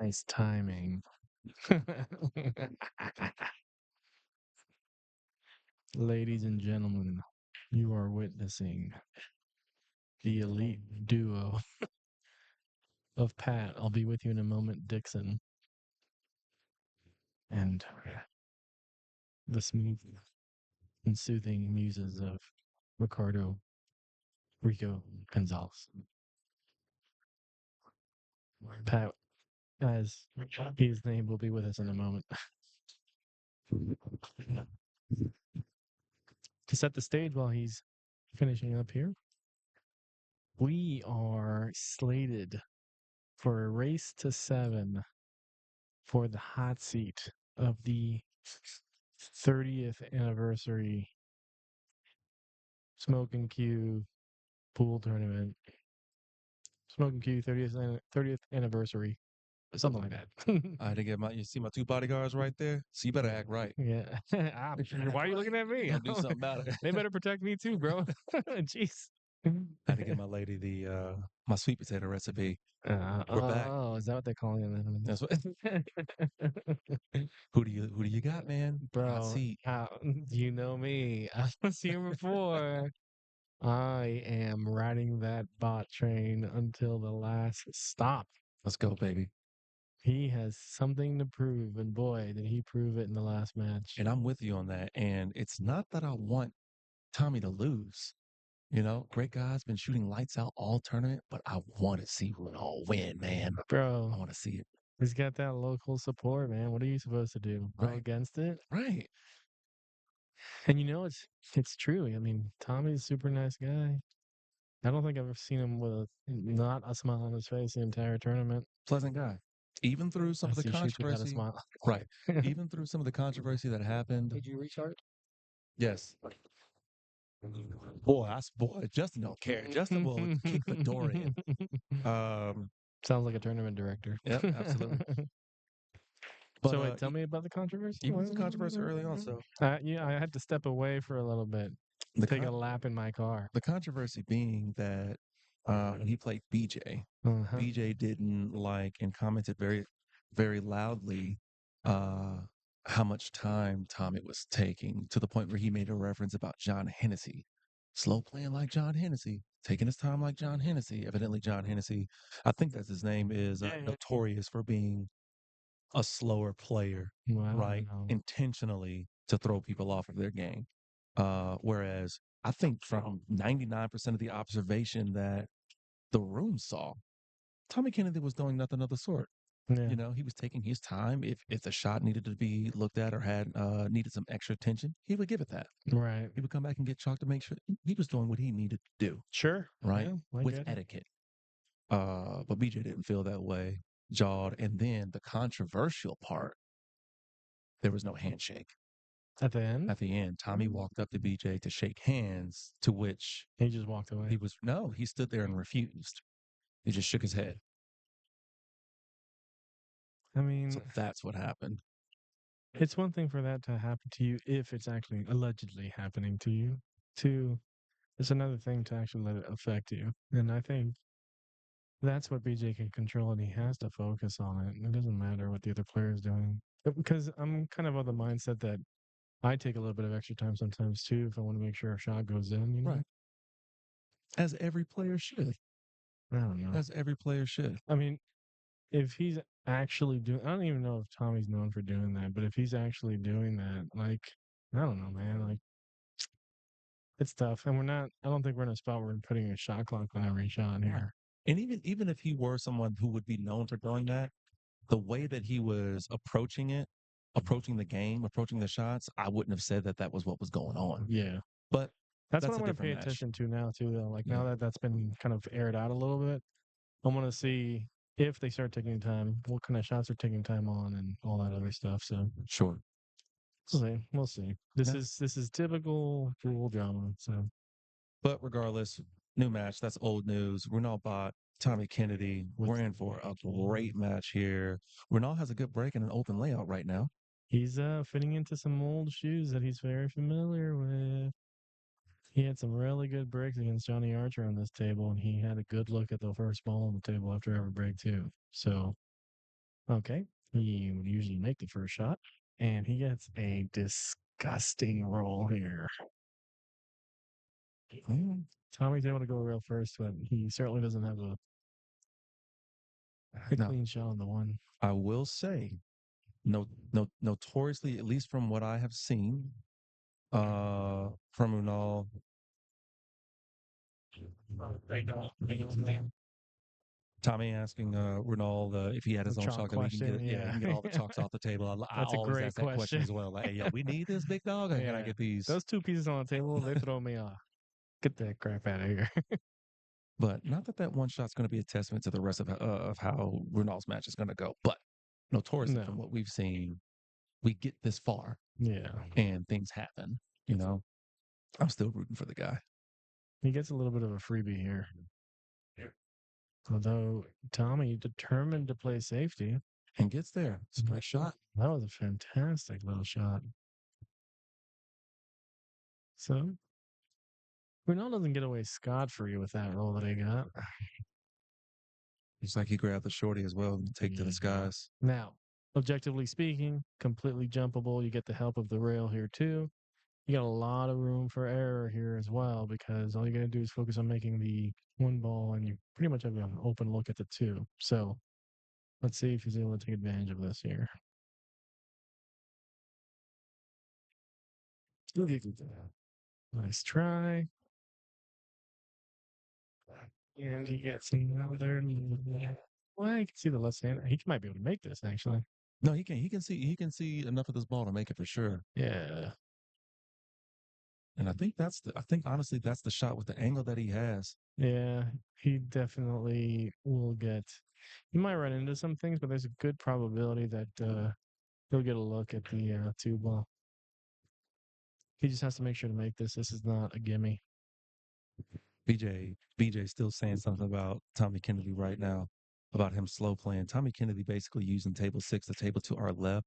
Nice timing. Ladies and gentlemen, you are witnessing the elite duo of Pat. I'll be with you in a moment, Dixon, and the smooth and soothing muses of Ricardo Rico Gonzalez. Pat, as his name will be with us in a moment. To set the stage while he's finishing up here, we are slated for a race to 7 for the hot seat of the 30th anniversary Smokin Cue pool tournament. Smokin Cue 30th anniversary, something like that. I had to get you see my two bodyguards right there? So you better act right. Yeah. Why are you looking at me? I'll do something about it. They better protect me too, bro. Jeez. I had to give my lady my sweet potato recipe. We're back. Oh, is that what they're calling it? That's what who do you got, man? Hot Bro, seat. you know me. I was here before. I am riding that bot train until the last stop. Let's go, baby. He has something to prove, and boy, did he prove it in the last match. And I'm with you on that. And it's not that I want Tommy to lose. You know, great guy's been shooting lights out all tournament, but I want to see Runal win, man. I Bro, want to see it. he's got that local support, man. What are you supposed to do? Go Right. against it? Right. And you know it's true. I mean, Tommy's a super nice guy. I don't think I've ever seen him with not a smile on his face the entire tournament. Pleasant guy. Even through some of As the he shoots without a controversy. smile. Right. Even through some of the controversy that happened. Did you restart? Yes. Boy, Justin don't care. Justin will kick the door in. Sounds like a tournament director. Yep, absolutely. But So wait, tell me about the controversy. even some controversy early on. So Yeah, I had to step away for a little bit, take a lap in my car. the controversy being that when he played BJ, Uh-huh. BJ didn't like and commented very, very loudly how much time Tommy was taking, to the point where he made a reference about John Hennessy. Slow playing like John Hennessy, taking his time like John Hennessy. Evidently, John Hennessy, I think that's his name, is notorious for being a slower player, right? Wow. Intentionally to throw people off of their game. Whereas I think from 99% of the observation that the room saw, Tommy Kennedy was doing nothing of the sort. Yeah. You know, he was taking his time. If the shot needed to be looked at or had needed some extra attention, he would give it that. Right. He would come back and get chalked to make sure he was doing what he needed to do, Sure. right? Yeah, I With get it. etiquette. But BJ didn't feel that way, jawed. And then the controversial part, there was no handshake. At the end, At the end, Tommy walked up to BJ to shake hands, to which he just walked away. he stood there and refused. He just shook his head. I mean, So that's what happened. it's one thing for that to happen to you if it's actually allegedly happening to you. Two, it's another thing to actually let it affect you. And I think that's what BJ can control, and he has to focus on it. It doesn't matter what the other player is doing. Because I'm kind of the mindset that I take a little bit of extra time sometimes too if I want to make sure a shot goes in, you know? Right. As every player should. I don't know. As every player should. I mean, if he's actually doing, I don't even know if Tommy's known for doing that, but if he's actually doing that, like, I don't know, man. Like, it's tough. And I don't think we're in a spot where we're putting a shot clock on every shot here. And even if he were someone who would be known for doing that, the way that he was approaching it, approaching the game, approaching the shots, I wouldn't have said that that was what was going on. Yeah. But That's what that's I a want to pay different match. attention to now, too, though. Like, Yeah. now that that's been kind of aired out a little bit, I want to see if they start taking time, what kind of shots are taking time on, and all that other stuff. So, Sure. we'll see. We'll see. This Yeah. is typical pool drama. So, But regardless, new match. That's old news. Runal Bhatt, Tommy Kennedy. We're in for a great match here. Runal has a good break and an open layout right now. he's fitting into some old shoes that he's very familiar with. He had some really good breaks against Johnny Archer on this table, and he had a good look at the first ball on the table after every break too. So Okay. He would usually make the first shot, and he gets a disgusting roll here. Tommy's able to go real first, but he certainly doesn't have a Now, clean shot on the one. I will say, notoriously, at least from what I have seen, from Runal, Tommy asking Runal if he had The his own chalk chalk that we can question, get, yeah, he yeah. can get all the chalks off the table. I That's a always great ask that question question. as well. Like, hey, yo, we need this big dog, or can I Yeah. get these? Those two pieces on the table, they throw me off. Get that crap out of here. But not that that one shot's going to be a testament to the rest of how Runal's match is going to go. But notoriously, from No. what we've seen, we get this far Yeah. and things happen. You know, I'm still rooting for the guy. He gets a little bit of a freebie here. Although Tommy determined to play safety. And gets there. It's a nice shot. That was a fantastic little shot. So Ronaldo doesn't get away scot free with that roll that he got. It's like he grabbed the shorty as well and take to the Yeah. skies. Now, objectively speaking, completely jumpable. You get the help of the rail here too. You got a lot of room for error here as well because all you got to do is focus on making the one ball and you pretty much have an open look at the two. So let's see if he's able to take advantage of this here. Nice try. And he gets another. Well, you can see the left hand. He might be able to make this actually. No, he can see enough of this ball to make it for sure. Yeah. And I think honestly that's the shot with the angle that he has. Yeah. He definitely will get. He might run into some things, but there's a good probability that he'll get a look at the two ball. He just has to make sure to make this. This is not a gimme. BJ still saying something about Tommy Kennedy right now, about him slow playing. Tommy Kennedy basically using table 6, the table to our left.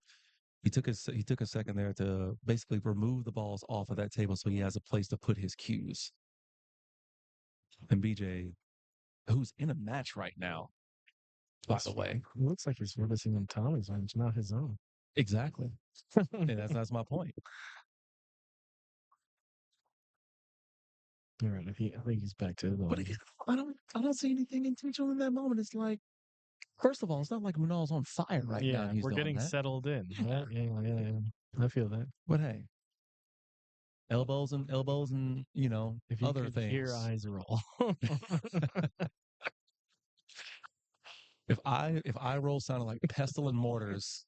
He took a second there to basically remove the balls off of that table so he has a place to put his cues. And BJ, who's in a match right now, by the way. It looks like he's focusing on Tommy's range, not his own. Exactly. And that's my point. All right, I think he's back to the. But again, I don't see anything intentional in that moment. It's like, first of all, it's not like Ronaldo's on fire right now and Yeah, he's we're doing getting that. settled in. Yeah. Yeah. I feel that. But hey, elbows and If you other could hear things. eyes roll. If I roll sounded like pestle and mortars,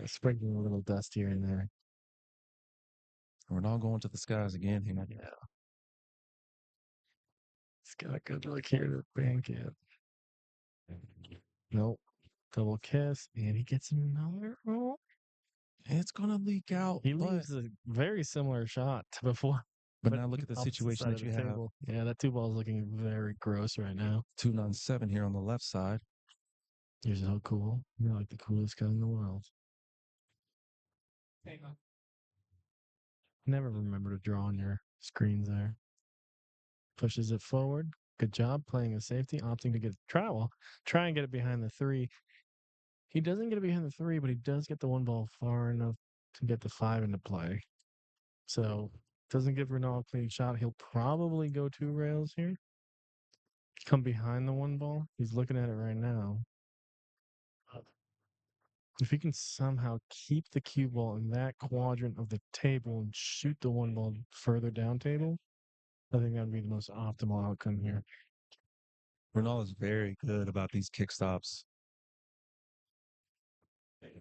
Sprinkling a little dust here and there. we're not going to the skies again here. Yeah. He's got a good look here to bank it. Nope. Double kiss, and he gets another roll. It's gonna leak out, He leaves a very similar shot to before, but but now look at the opposite situation side of that the you have. table. Yeah, that two ball is looking very gross right now. 297 here on the left side. You're so cool. You're like the coolest guy in the world. Never remember to draw on your screens there. Pushes it forward. Good job playing a safety, opting to get try and get it behind the three. He doesn't get it behind the three, but he does get the one ball far enough to get the five into play. So doesn't give Renault a clean shot. He'll probably go two rails here. Come behind the one ball. He's looking at it right now. If he can somehow keep the cue ball in that quadrant of the table and shoot the one ball further down table, I think that would be the most optimal outcome here. Ronaldo is very good about these kick stops.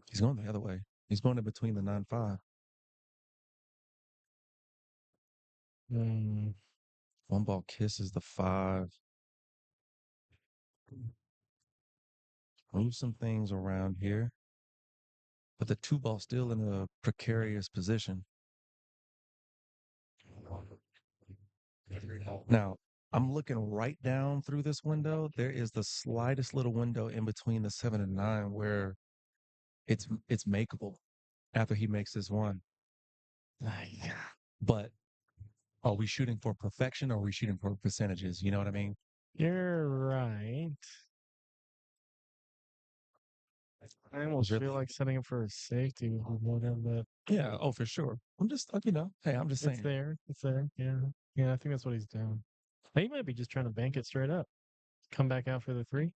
He's going the other way. He's going in between the 9-5. Mm, One ball kisses the 5. Move some things around here. But the 2 ball still in a precarious position. Now, I'm looking right down through this window. There is the slightest little window in between the 7 and 9 where it's makeable after he makes this one. But are we shooting for perfection or are we shooting for percentages? You know what I mean? you're right. I Was almost feel really like setting up for a safety with one of that. yeah. Oh, for sure. I'm just hey, I'm just It's saying. there. It's there. Yeah. Yeah, I think that's what he's doing. He might be just trying to bank it straight up. Come back out for the three.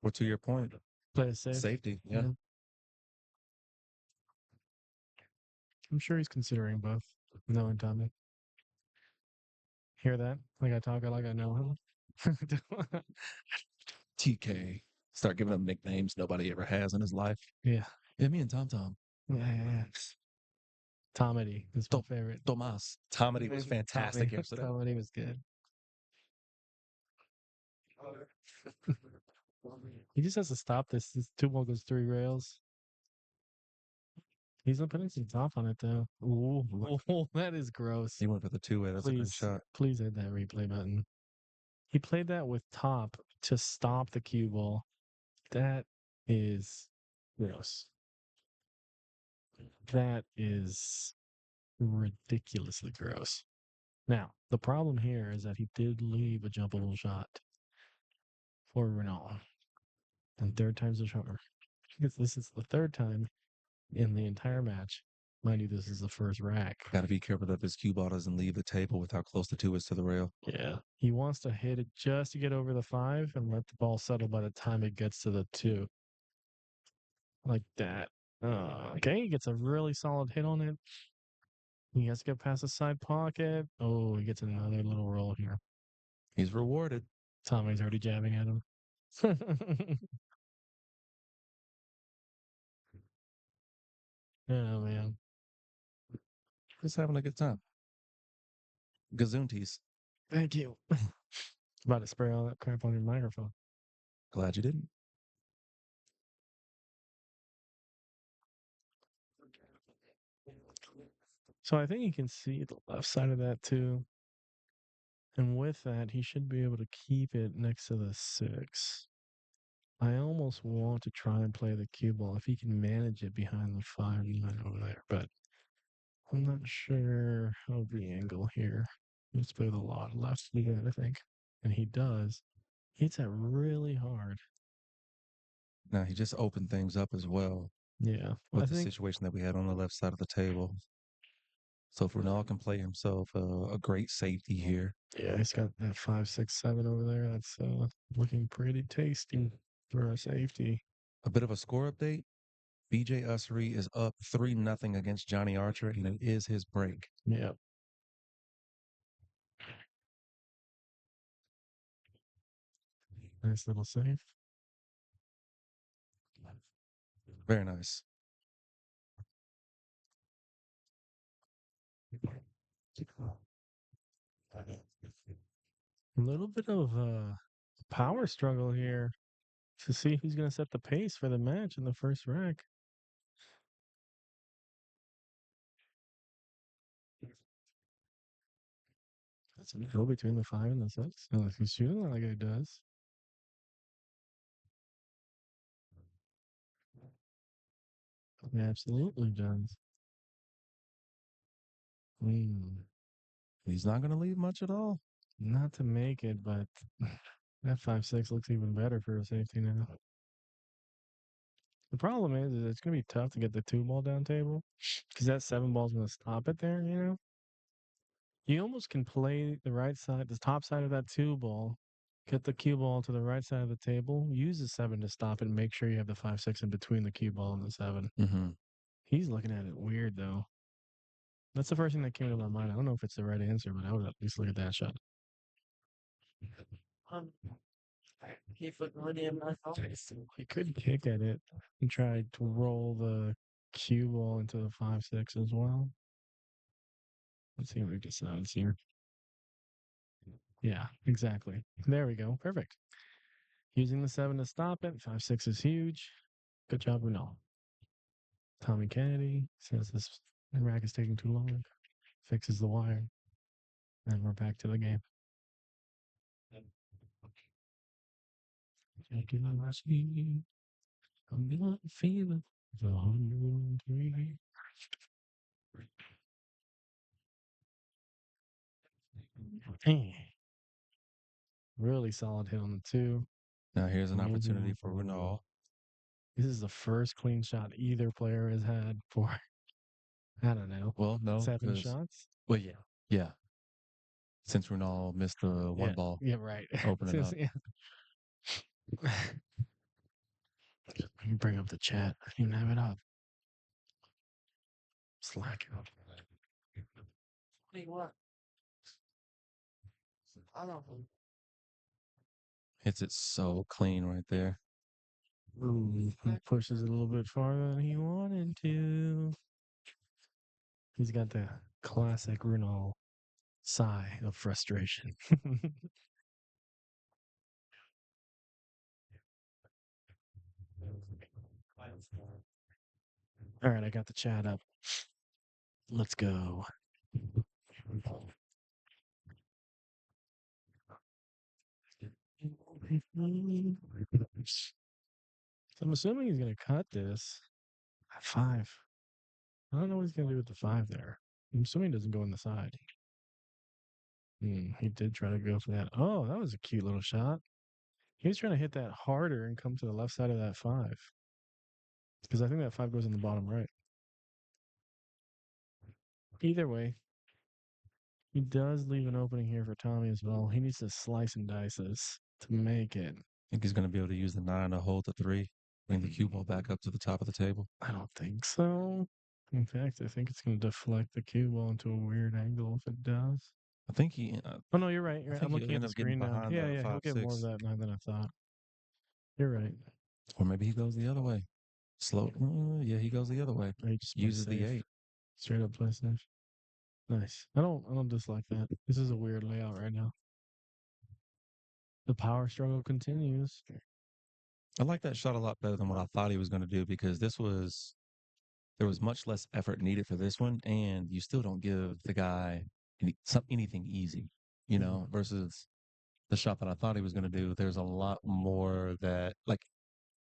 Well, to your point, Play it safe. safety. Yeah. Yeah. I'm sure he's considering both. Knowing Tommy. Hear that? Like I talk like I know him. TK. Start giving him nicknames nobody ever has in his life. Yeah. Yeah, me and Tom Tom. Yeah, yeah, yeah. Tomedy is my favorite. Tomas. Tomedy was Tommy. fantastic yesterday. Tomedy was good. He just has to stop this. This two ball goes three rails. He's not putting some top on it though. Ooh, that is gross. He went for the two-way. That's a great Please, shot. please hit that replay button. He played that with top to stop the cue ball. That is gross. That is ridiculously gross. Now, the problem here is that he did leave a jumpable shot for Runal. And third time's a charm. Because this is the third time in the entire match. Mind you, this is the first rack. Got to be careful that this cue ball doesn't leave the table with how close the two is to the rail. Yeah. He wants to hit it just to get over the five and let the ball settle by the time it gets to the two. Like that. Okay, he gets a really solid hit on it. He has to get past the side pocket. Oh, he gets another little roll here. He's rewarded. Tommy's already jabbing at him. Oh, man. Just having a good time. Gazuntis. Thank you. About to spray all that crap on your microphone. Glad you didn't. So I think you can see the left side of that too. And with that, he should be able to keep it next to the six. I almost want to try and play the cue ball if he can manage it behind the 5-9 over there, but I'm not sure of the angle here. Let's play the lot left again, I think. And he does. Hits that really hard. Now, he just opened things up as well Yeah. I with the think, situation that we had on the left side of the table. So if Ronald can play himself a great safety here. yeah, he's got that 5-6-7 over there. That's looking pretty tasty for a safety. A bit of a score update. BJ Ussery is up 3-0 against Johnny Archer, and it is his break. Yeah. Nice little save. Very nice. A little bit of power struggle here to see who's going to set the pace for the match in the first rack. That's a go between the 5 and the 6. He's shooting like it does. It absolutely does. He's not going to leave much at all. Not to make it, but that 5-6 looks even better for a safety now. The problem is it's going to be tough to get the two ball down table because that 7 ball's going to stop it there, you know? You almost can play the right side, the top side of that two ball, get the cue ball to the right side of the table, use the 7 to stop it, and make sure you have the 5-6 in between the cue ball and the 7. Mm-hmm. He's looking at it weird, though. That's the first thing that came to my mind. I don't know if it's the right answer, but I would at least look at that shot. He could kick at it and try to roll the cue ball into the 5-6 as well. Let's see what he decides here. Yeah, exactly. There we go. Perfect. Using the 7 to stop it. 5-6 is huge. Good job, Runal. Tommy Kennedy says this rack is taking too long. Fixes the wire. And we're back to the game. I'm not feeling the 103. Really solid hit on the 2. Now here's an opportunity for Ronald. This is the first clean shot either player has had for, I don't know, Well, no, 'cause shots. well, yeah. Since Runal missed the Yeah, one ball yeah, right. opening up. Yeah. Let me bring up the chat. I didn't even have it up. Slack. What? I don't know. Hits it so clean right there. Ooh, he pushes it a little bit farther than he wanted to. He's got the classic Runal sigh of frustration. All right, I got the chat up. Let's go. So I'm assuming he's going to cut this at 5. I don't know what he's going to do with the 5 there. I'm assuming he doesn't go on the side. He did try to go for that. Oh, that was a cute little shot. He was trying to hit that harder and come to the left side of that 5. Because I think that 5 goes in the bottom right. Either way, he does leave an opening here for Tommy as well. He needs to slice and dice this to make it. I think he's going to be able to use the 9 to hold the 3, bring the cue ball back up to the top of the table. I don't think so. In fact, I think it's going to deflect the cue ball into a weird angle if it does. I think he. Oh no, you're right. You're I right. I'm think he'll looking at end the up getting screen now. behind Yeah, the yeah, he'll get more of 5-6, that now than I thought. You're right. or maybe he goes the other way. Slow. Yeah, he goes the other way. He just plays Uses the safe. 8. Straight up play safe. Nice. I don't dislike that. This is a weird layout right now. The power struggle continues. I like that shot a lot better than what I thought he was going to do because there was much less effort needed for this one, and you still don't give the guy anything easy, versus the shot that I thought he was going to do. There's a lot more that like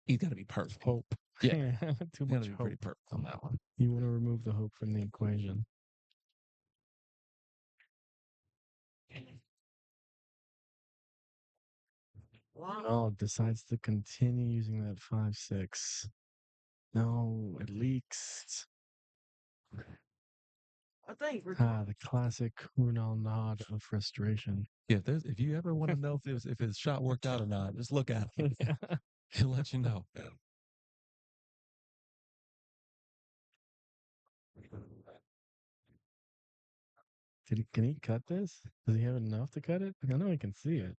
he's got to be perfect. Hope. Yeah, Too he's got much to be hope. pretty perfect on that one. You want to remove the hope from the equation. Oh, decides to continue using that 5-6. No, it leaks. The classic Runal nod of frustration. Yeah, if you ever want to know if his shot worked out or not, just look at it. He'll let you know. Can he cut this? Does he have enough to cut it? I know he can see it.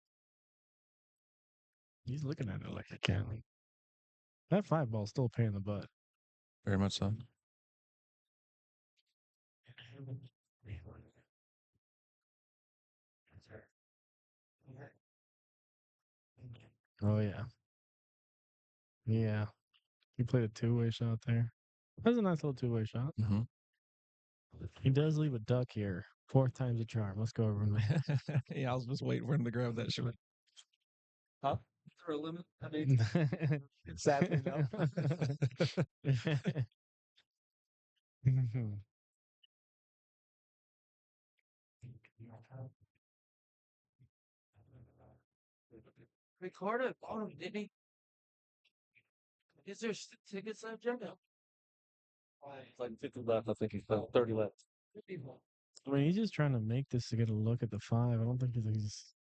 He's looking at it like he can. That 5 ball's still a pain in the butt. Very much so. Oh yeah. Yeah. He played a 2-way shot there. That's a nice little 2-way shot. Mm-hmm. He does leave a duck here. 4th time's a charm. Let's go, everyone. Yeah, I was just waiting for him to grab that shot. Huh? Is there a limit? I mean, sadly, no. Recorded on him, didn't he? Is there tickets left, Jeff? It's like 50 left. I think he's 30 left. 50. I mean, he's just trying to make this to get a look at the 5. I don't think he's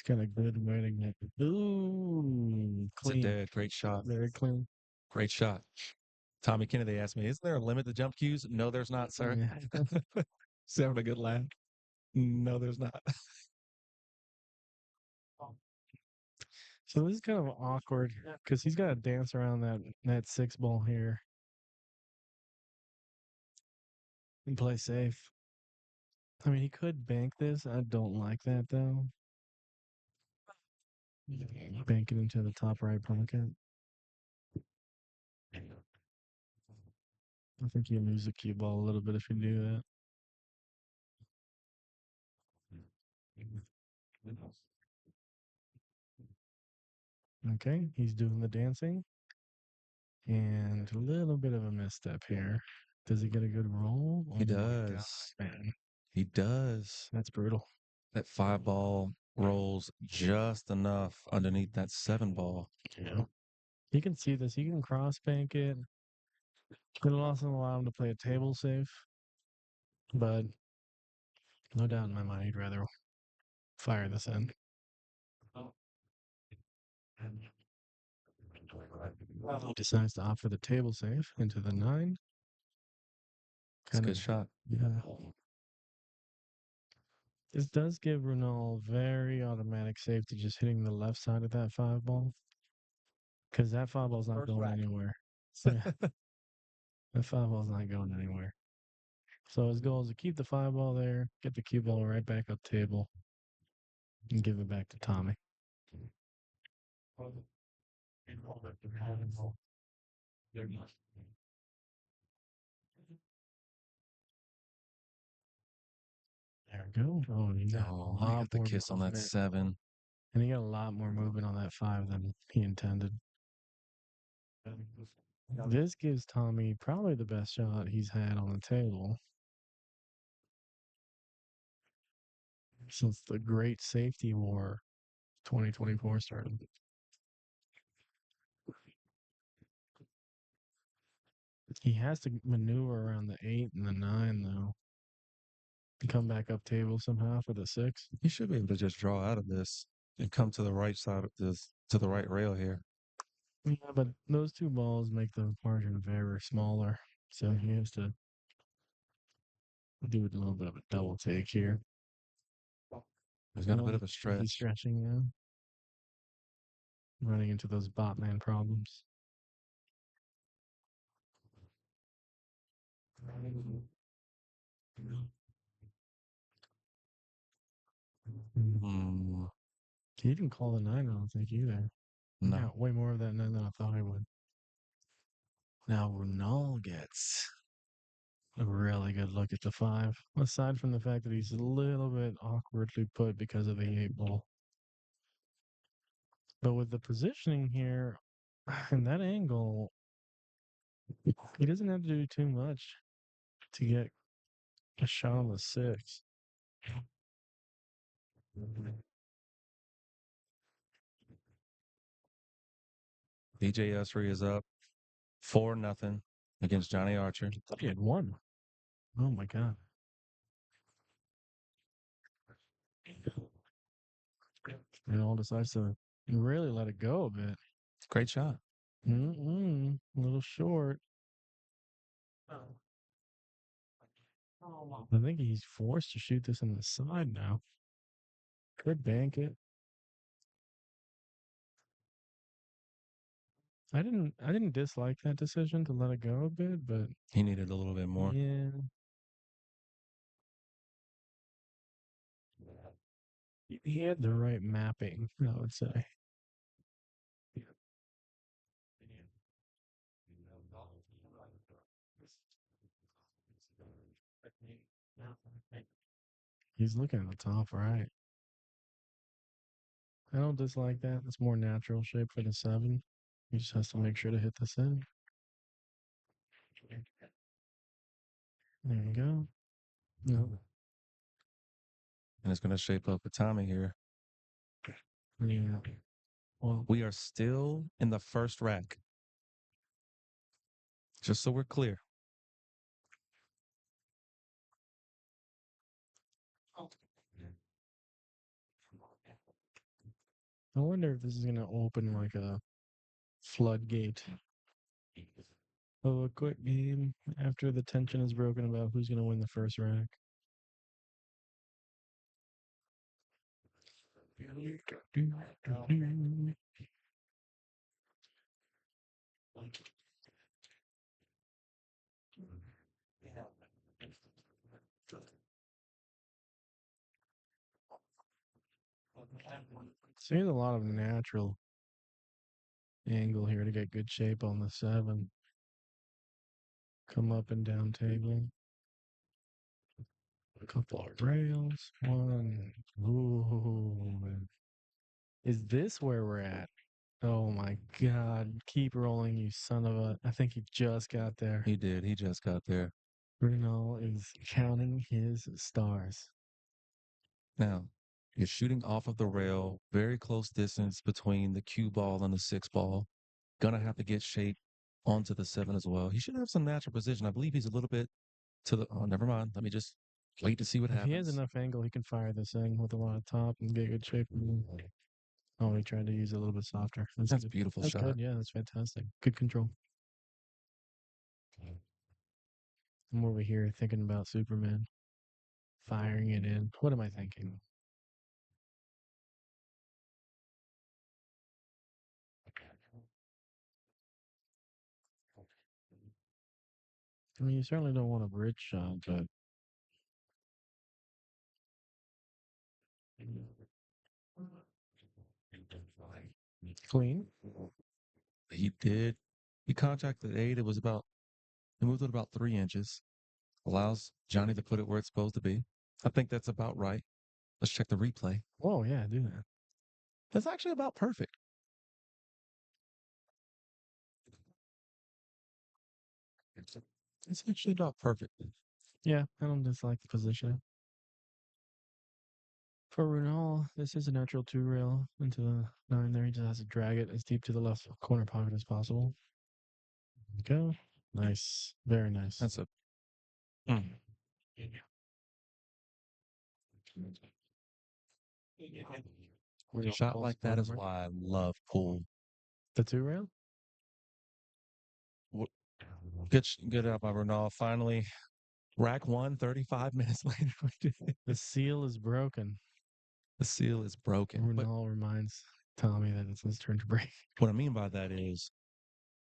got a good way to get. Ooh, It's a clean. dead. Great shot. Very clean. Great shot. Tommy Kennedy asked me, "Isn't there a limit to jump cues?" No, there's not, sir. Yeah. He's having a good laugh. No, there's not. So this is kind of awkward because he's got to dance around that 6 ball here and play safe. I mean, he could bank this. I don't like that though. Bank it into the top right pocket. I think you lose the cue ball a little bit if you do that. Okay, he's doing the dancing. And a little bit of a misstep here. Does he get a good roll? He Oh my God, does. man. He does. That's brutal. That 5 ball rolls just enough underneath that 7 ball. Yeah. He can see this. He can cross bank it. It'll also allow him to play a table safe. But no doubt in my mind, he'd rather fire this in. He decides to opt for the table safe into the 9. It's a good shot. Yeah. This does give Runal very automatic safety just hitting the left side of that 5 ball. Because that 5 ball's not going anywhere. So, yeah. That 5 ball's not going anywhere. So his goal is to keep the 5 ball there, get the cue ball right back up table, and give it back to Tommy. There we go. Oh, he got Oh, he got the kiss on that movement. 7. And he got a lot more movement on that 5 than he intended. This gives Tommy probably the best shot he's had on the table since the Great Safety War 2024 started. He has to maneuver around the 8 and the 9, though. And come back up table somehow for the 6. He should be able to just draw out of this and come to the right side of this, to the right rail here. Yeah, but those 2 balls make the margin very smaller. So he has to do a little bit of a double take here. He's got a bit of a stretch. He's stretching now. Running into those botman problems. Mm, He didn't call the 9, I don't think, either. no. Yeah, way more of that 9 than I thought I would. Now Runal gets a really good look at the 5, aside from the fact that he's a little bit awkwardly put because of the 8 ball. But with the positioning here and that angle, he doesn't have to do too much to get a shot on the 6. DJ Usry is up 4-0 against Johnny Archer. I thought he had 1. Oh my God. And all decides to really let it go a bit. Great shot. A little short. I think he's forced to shoot this in the side now. Could bank it. I didn't dislike that decision to let it go a bit, but He needed a little bit more. yeah. He had the right mapping, I would say. He's looking at the top right. I don't dislike that. It's more natural shape for the 7. He just has to make sure to hit this in. There you go. No. And it's going to shape up for Tommy here. Yeah. Well, We are still in the first rack. Just so we're clear. I wonder if this is going to open like a floodgate of a quick game after the tension is broken about who's going to win the first rack. Seeing a lot of natural angle here to get good shape on the 7. Come up and down table. A couple of rails. 1. Ooh. Is this where we're at? Oh my God. Keep rolling, you son of a. I think he just got there. He did. He just got there. Bruno is counting his stars. Now, you're shooting off of the rail, very close distance between the cue ball and the 6 ball. gonna have to get shape onto the 7 as well. He should have some natural position. I believe he's a little bit to the. Oh, never mind. Let me just wait to see what If he has happens. enough angle, he can fire this thing with a lot of top and get good shape. Oh, he tried to use it a little bit softer. That's a good. beautiful That's shot. good. Yeah, that's fantastic. Good control. I'm over here thinking about Superman firing it in. What am I thinking? I mean, you certainly don't want a bridge shot, but clean. He did. He contacted 8. It was about. He moved it about 3 inches. Allows Johnny to put it where it's supposed to be. I think that's about right. Let's check the replay. Oh yeah, do that. That's actually about perfect. It's actually about perfect. Yeah, I don't dislike the position. For Runal, this is a natural 2-rail into the 9 there. He just has to drag it as deep to the left corner pocket as possible. Go. Nice. Very nice. That's a. Real Shot close like that is number. why I love pool. The 2-rail? Good out by Renal. Finally, rack 1, 35 minutes later. The seal is broken. The seal is broken. But Runal reminds Tommy that it's his turn to break. what I mean by that is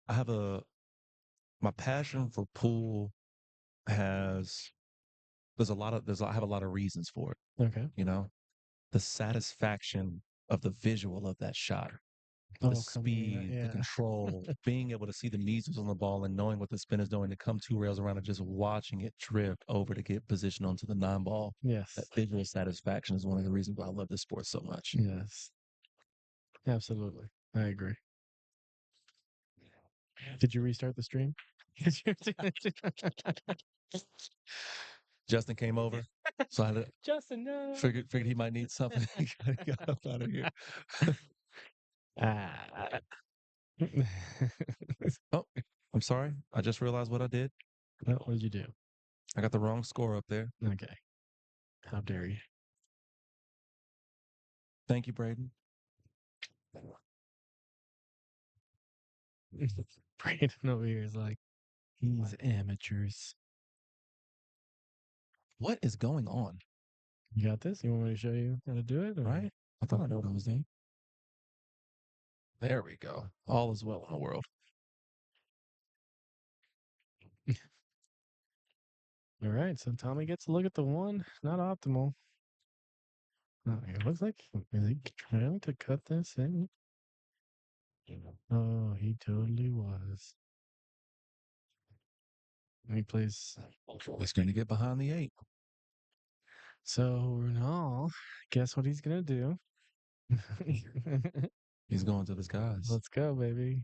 I have my passion for pool has I have a lot of reasons for it. Okay. You know, the satisfaction of the visual of that shot, the Oh, come on. speed, the Yeah. control, being able to see the measles on the ball and knowing what the spin is doing to come 2 rails around and just watching it drift over to get positioned onto the 9-ball. Yes. That visual satisfaction is one of the reasons why I love this sport so much. Yes. Absolutely. I agree. Did you restart the stream? Justin came over, so I had to Justin, no. figured he might need something. He got up out of here. Ah. Oh, I'm sorry. I just realized what I did. What did you do? I got the wrong score up there. Okay. How dare you? Thank you, Braden. Brandon over here is like, these amateurs. What is going on? You got this? You want me to show you how to do it? Or? Right? I thought I knew what I was doing. There we go. All is well in the world. All right. So Tommy gets a look at the 1. Not optimal. It looks like is he trying to cut this in? Oh, he totally was. And he plays. He's going to get behind the 8. So Runal, guess what he's gonna do? He's going to the skies. Let's go, baby.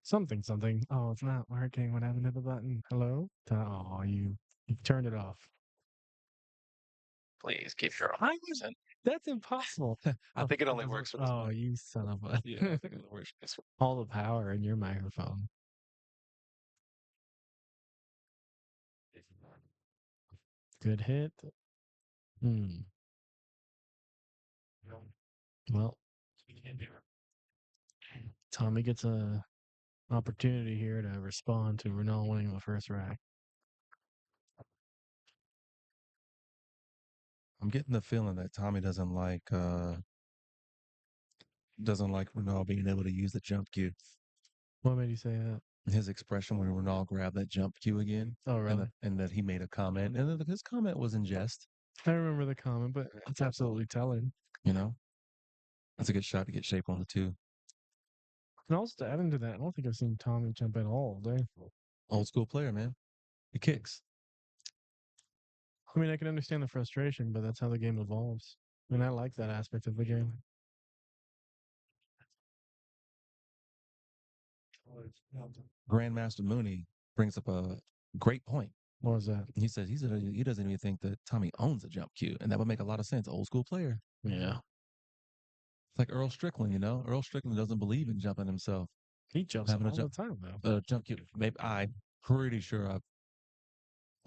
Something. Oh, it's not working. What happened to the button? Hello? Oh, you turned it off. Please keep your eyes on. That's impossible. I think it only works for this Oh, mic. you son of a. Yeah, I think it works for this one. All the power in your microphone. Good hit. Well, Tommy gets a opportunity here to respond to Runal winning the first rack. I'm getting the feeling that Tommy doesn't like Renal being able to use the jump cue. What made you say that? His expression when Renal grabbed that jump cue again. Oh, really? And that he made a comment. And then his comment was in jest. I remember the comment, but it's absolutely telling. You know? That's a good shot to get shape on the 2. And also to add into that, I don't think I've seen Tommy jump at all day. Old school player, man. He kicks. I mean, I can understand the frustration, but that's how the game evolves. And I like that aspect of the game. Grandmaster Mooney brings up a great point. What was that? He says he doesn't even think that Tommy owns a jump cue, and that would make a lot of sense. Old school player. Yeah. It's like Earl Strickland, you know? Earl Strickland doesn't believe in jumping himself. He jumps Having a all jump, the time, though. jump cue. Maybe I'm pretty sure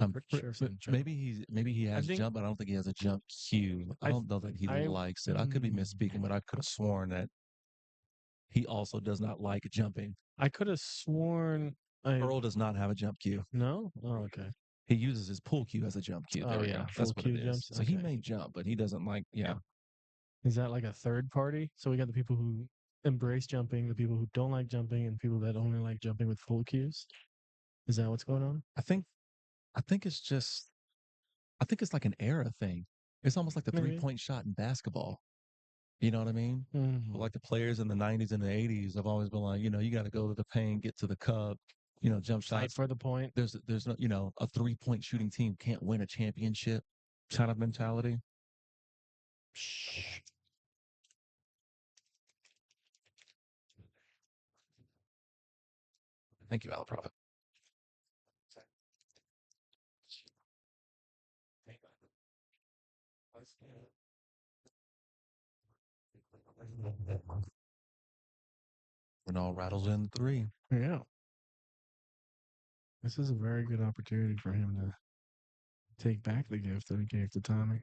I'm Pretty sure I've seen him jump. maybe he has think- jump, but I don't think he has a jump cue. I I don't know that he I likes it. I could be misspeaking, but I could have sworn that he also does not like jumping. I could have sworn Earl does not have a jump cue. No? Oh, okay. He uses his pool cue as a jump cue. There Oh, we yeah, go. full That's what cue it is. jumps, So he okay. may jump, but he doesn't like. Yeah, Is that like a third party? So we got the people who embrace jumping, the people who don't like jumping, and people that only like jumping with full cues. Is that what's going on? I think it's just. I think it's like an era thing. It's almost like the Maybe. 3-point shot in basketball. You know what I mean? Mhm. Like the players in the 90s and the 80s have always been like, you got to go to the paint, get to the cup, jump Fight shots. for the point. There's no, a 3-point shooting team can't win a championship kind of mentality. Thank you, Al Prophet. Runal rattles in 3. Yeah. This is a very good opportunity for him to take back the gift that he gave to Tommy.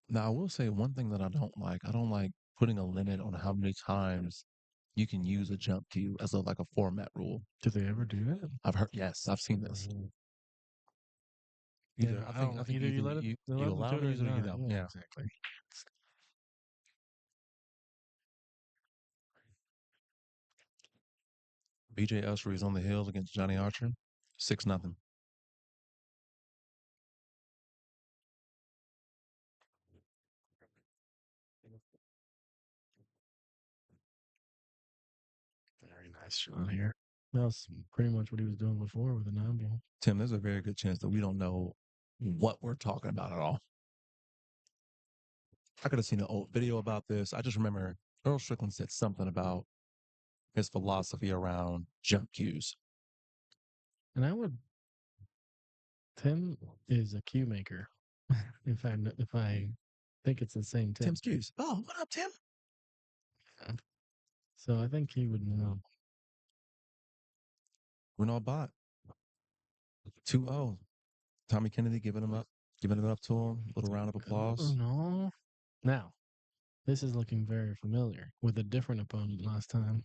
Now, I will say one thing that I don't like. I don't like putting a limit on how many times you can use a jump cue as like a format rule. Did they ever do that? I've heard, yes, I've seen this. Yeah, I think either you let you them allow do them to it use or it or you not. don't. Yeah. Exactly. BJ Usher is on the hills against Johnny Archer. 6-0. Very nice shot here. That was pretty much what he was doing before with the 9-ball. Tim, there's a very good chance that we don't know what we're talking about at all. I could have seen an old video about this. I just remember Earl Strickland said something about his philosophy around jump cues. And Tim is a cue maker. if I think it's the same Tim. Tim's cues. Oh, what up, Tim? So I think he would know. Runal Bhatt. 2-0. Tommy Kennedy giving it up to him. Little round of applause. No. Now, this is looking very familiar with a different opponent last time.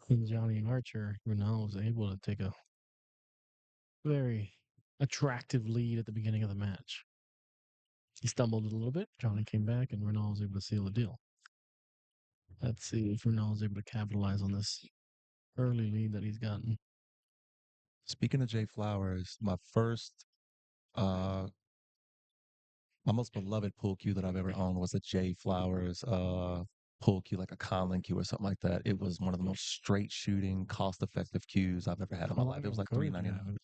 In Johnny Archer, Runal was able to take a very attractive lead at the beginning of the match. He stumbled a little bit. Johnny came back, and Runal was able to seal the deal. Let's see if Runal is able to capitalize on this early lead that he's gotten. Speaking of Jay Flowers, my most beloved pool cue that I've ever owned was a Jay Flowers pool cue, like a Conlon cue or something like that. It was one of the most straight shooting, cost effective cues I've ever had in my life. It was like $3.99.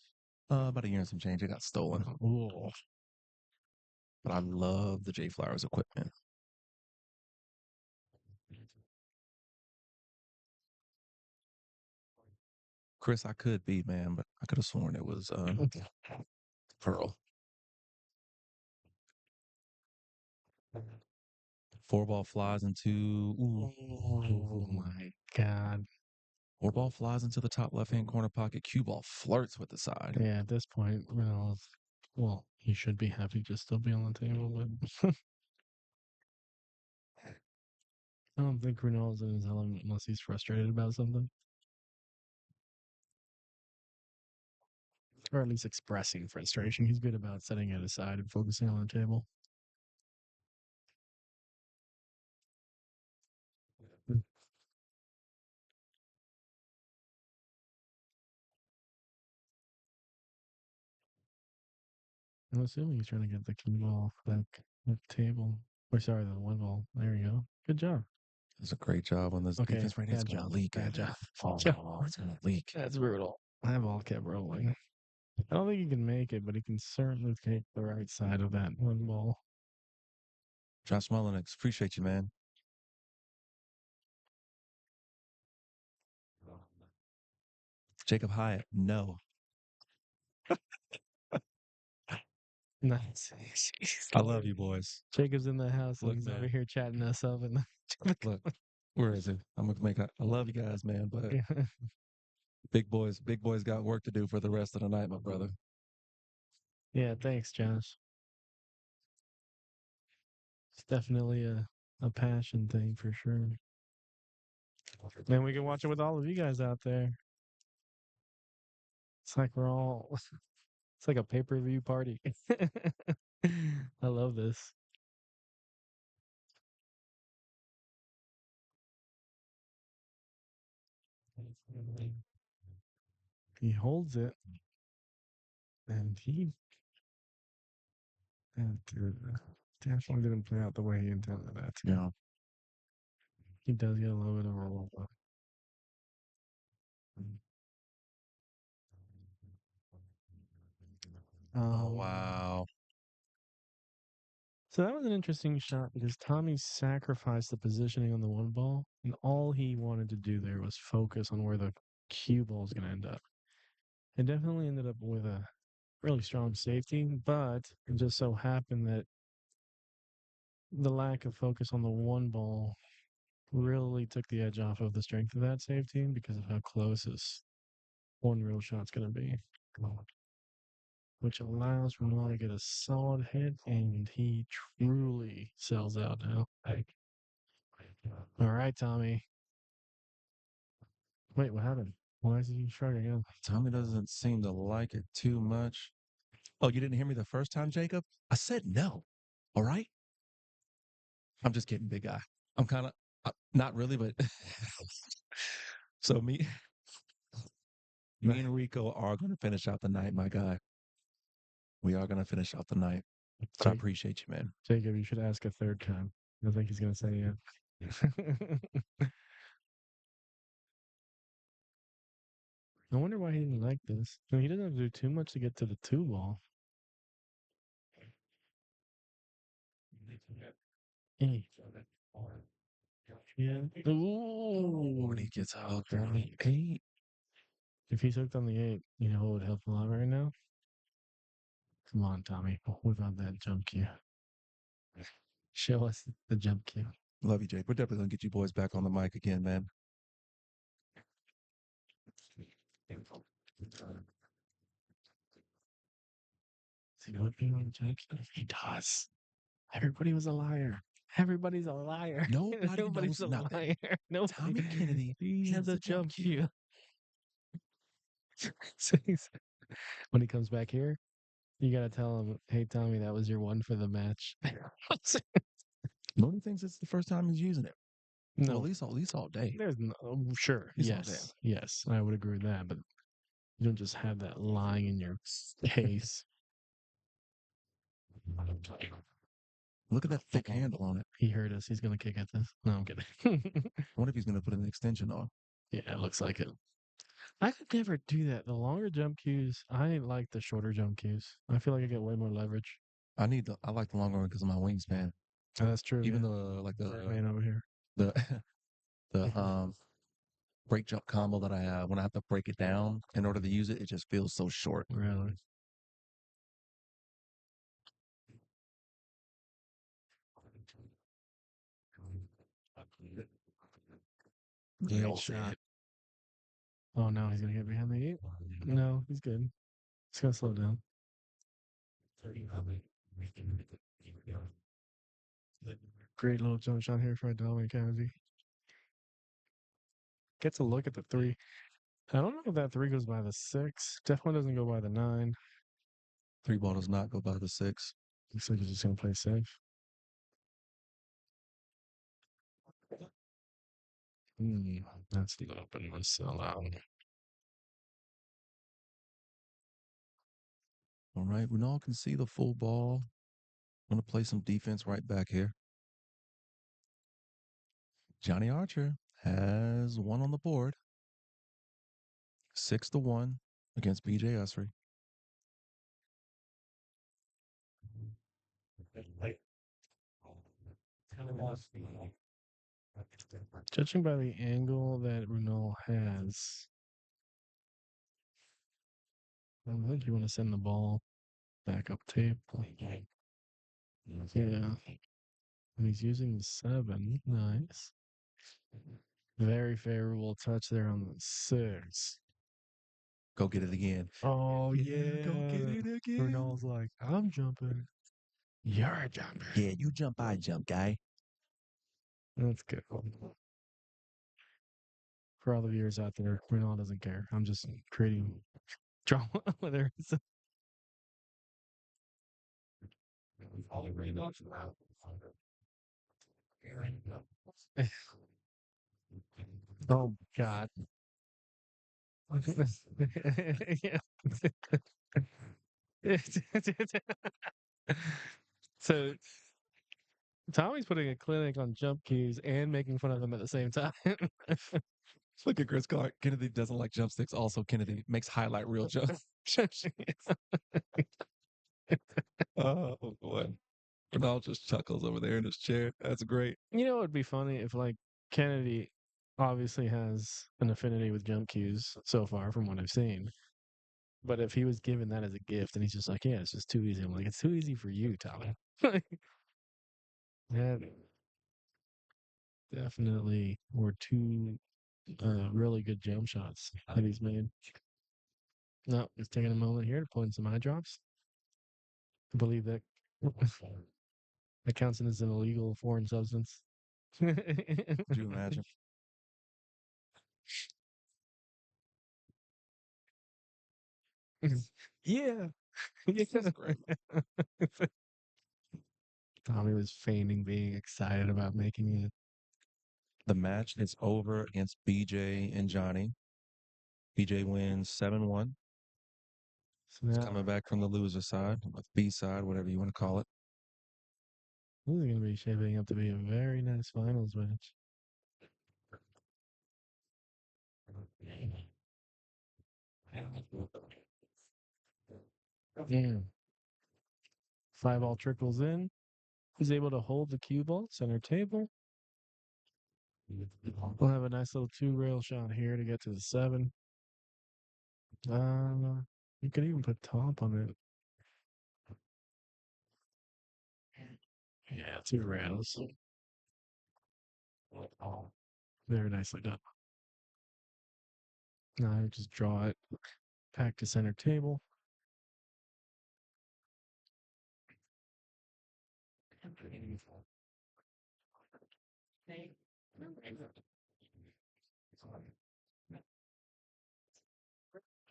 About a year and some change. It got stolen. Ooh. But I love the Jay Flowers equipment. Chris, I could be, man, but I could have sworn it was Pearl. 4-ball flies into. Oh my God. 4-ball flies into the top left-hand corner pocket. Cue ball flirts with the side. Yeah, at this point, Runal's, well, he should be happy to still be on the table, but I don't think Runal's in his element unless he's frustrated about something. Or at least expressing frustration. He's good about setting it aside and focusing on the table. I'm assuming he's trying to get the cue ball back at the table. Or sorry, the 1-ball. There you go. Good job. It's a great job on this defense right here. It's going to leak. Bad job. It's going to leak. That's brutal. That ball kept rolling. I don't think he can make it, but he can certainly take the right side of that 1-ball. Josh Mullenix, appreciate you, man. Jacob Hyatt, no. Nice. I love you, boys. Jacob's in the house and Look, he's over man. here chatting us up. And Look, Where is it? I'm gonna make. I love you guys, man, but big boys got work to do for the rest of the night, my brother. Yeah, thanks, Josh. It's definitely a passion thing for sure. Man, we can watch it with all of you guys out there. It's like we're all it's like a pay-per-view party. I love this. He holds it and definitely didn't play out the way he intended that to. Yeah. He does get a little bit of a roll up. Oh wow. So that was an interesting shot because Tommy sacrificed the positioning on the one ball, and all he wanted to do there was focus on where the cue ball is going to end up. It definitely ended up with a really strong safety, but it just so happened that the lack of focus on the one ball really took the edge off of the strength of that safety because of how close this one real shot's going to be. Which allows Runal to get a solid hit, and he truly sells out now. All right, Tommy. Wait, what happened? Why is he struggling again? Tommy doesn't seem to like it too much. Oh, you didn't hear me the first time, Jacob? I said no. All right. I'm just kidding, big guy. I'm kind of not really, but so me and Rico are going to finish out the night, my guy. We are going to finish out the night. But I appreciate you, man. Jacob, you should ask a third time. I think he's going to say yeah. I wonder why he didn't like this. I mean, he doesn't have to do too much to get to the two ball. Yeah. Ooh. When he gets hooked on the 8. If he's hooked on the 8, you know what would help a lot right now? Come on, Tommy. Whip out that jump cue. Show us the jump cue. Love you, Jake. We're definitely going to get you boys back on the mic again, man. Is he whipping on the jump cue? He does. Everybody was a liar. Everybody's a liar. Nobody Nobody's knows a nothing. liar. Nobody. Tommy Kennedy He has a the jump cue. So when he comes back here, you gotta tell him, "Hey, Tommy, that was your one for the match." Nobody thinks it's the first time he's using it. No, Well, at least all day. there's no sure. He's all day. Yes, I would agree with that. But you don't just have that lying in your face. Look at that thick handle on it. He heard us. He's gonna kick at this. No, I'm kidding. I wonder if he's going to put an extension on. Yeah, it looks like it. I could never do that. The longer jump cues, I like the shorter jump cues. I feel like I get way more leverage. I like the longer one because of my wingspan. Oh, that's true. Even yeah. the Man over here. the the break jump combo that I have, when I have to break it down in order to use it, it just feels so short. Really. Great shot. Oh no, he's gonna get behind the 8. No, he's good. He's gonna slow down. Great little jump shot here for Dominic Kennedy. Gets a look at the 3. I don't know if that 3 goes by the 6. Definitely doesn't go by the 9. 3 ball does not go by the 6. Looks like he's just gonna play safe. That's the open one sell out. All right, Runal can see the full ball. I'm going to play some defense right back here. Johnny Archer has one on the board. 6-1 against BJ Usry. Judging by the angle that Runal has, I think you want to send the ball back up tape. Yeah. And he's using the 7. Nice. Very favorable touch there on the 6. Go get it again. Oh, yeah. Go get it again. Runal's like, I'm jumping. You're a jumper. Yeah, you jump, I jump, guy. That's good. For all the viewers out there, Runal doesn't care. I'm just creating drama with her. Oh, God. So Tommy's putting a clinic on jump cues and making fun of them at the same time. Look at Chris Clark. Kennedy doesn't like jump sticks. Also, Kennedy makes highlight reel jumps. Oh, boy. Ronald just chuckles over there in his chair. That's great. You know, it would be funny if, like, Kennedy obviously has an affinity with jump cues so far from what I've seen. But if he was given that as a gift and he's just like, yeah, it's just too easy. I'm like, it's too easy for you, Tommy. That definitely were two really good jump shots that he's made. No, just taking a moment here to pull in some eye drops. I believe that that counts as an illegal foreign substance. Could you imagine? Yeah. Yeah. That's great. Tommy was feigning being excited about making it. The match is over against BJ and Johnny. BJ wins 7-1. So He's now, coming back from the loser side, or B side, whatever you want to call it. this is going to be shaping up to be a very nice finals match. Yeah. 5-ball trickles in. He's able to hold the cue ball center table. We'll have a nice little 2-rail shot here to get to the 7. You could even put top on it. Yeah, 2 rails. Very nicely done. Now I just draw it back to center table.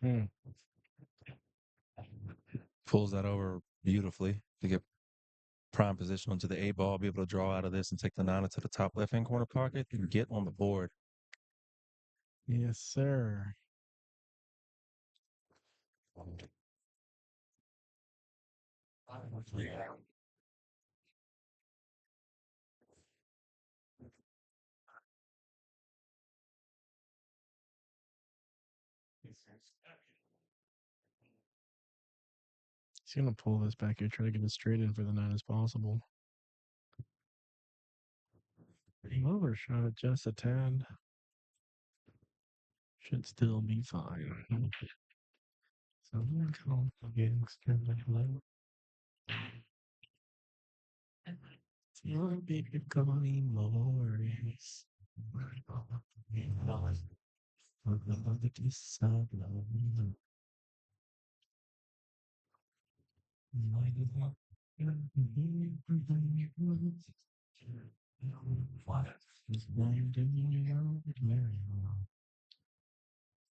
Hmm. Pulls that over beautifully to get prime position onto the A ball, be able to draw out of this and take the 9 into the top left hand corner pocket and get on the board. Yes, sir. He's gonna pull this back here, try to get it straight in for the 9 as possible. Overshot just a tad. Should still be fine. So I'm going to get extended low. Your baby calling Morris.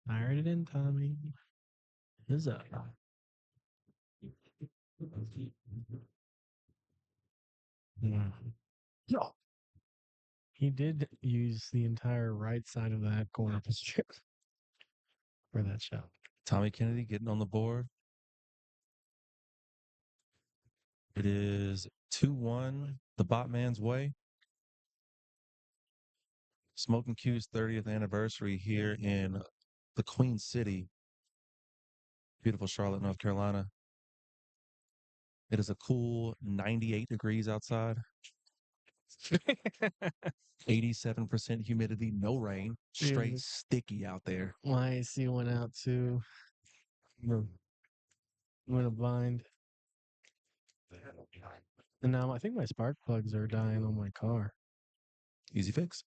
Fired it in, Tommy. Is up. Yeah. He did use the entire right side of that corner position for that shot. Tommy Kennedy getting on the board. It is 2-1 the Botman's way. Smokin Cue's 30th anniversary here in the Queen City, beautiful Charlotte, North Carolina. It is a cool 98 degrees outside, 87% humidity, no rain, straight sticky out there. My AC went out too. I'm in a bind. And now I think my spark plugs are dying on my car. Easy fix.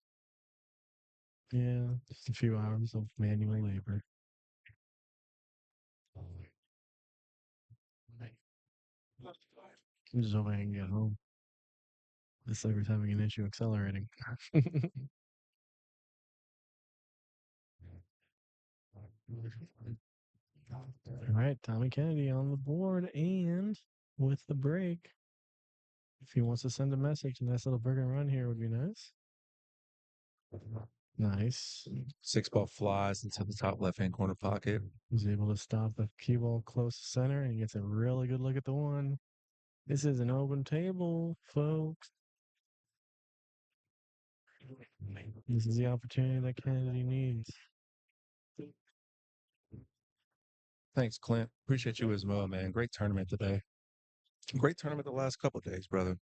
Yeah, just a few hours of manual labor. I'm just hoping I can get home. This server's having an issue accelerating. All right, Tommy Kennedy on the board, and with the break, if he wants to send a message, a nice little burger run here would be nice. Nice. 6 ball flies into the top left-hand corner pocket. He's able to stop the cue ball close to center and gets a really good look at the one. This is an open table, folks. This is the opportunity that Kennedy needs. Thanks, Clint. Appreciate you as well, man. Great tournament today. Great tournament the last couple of days, brother.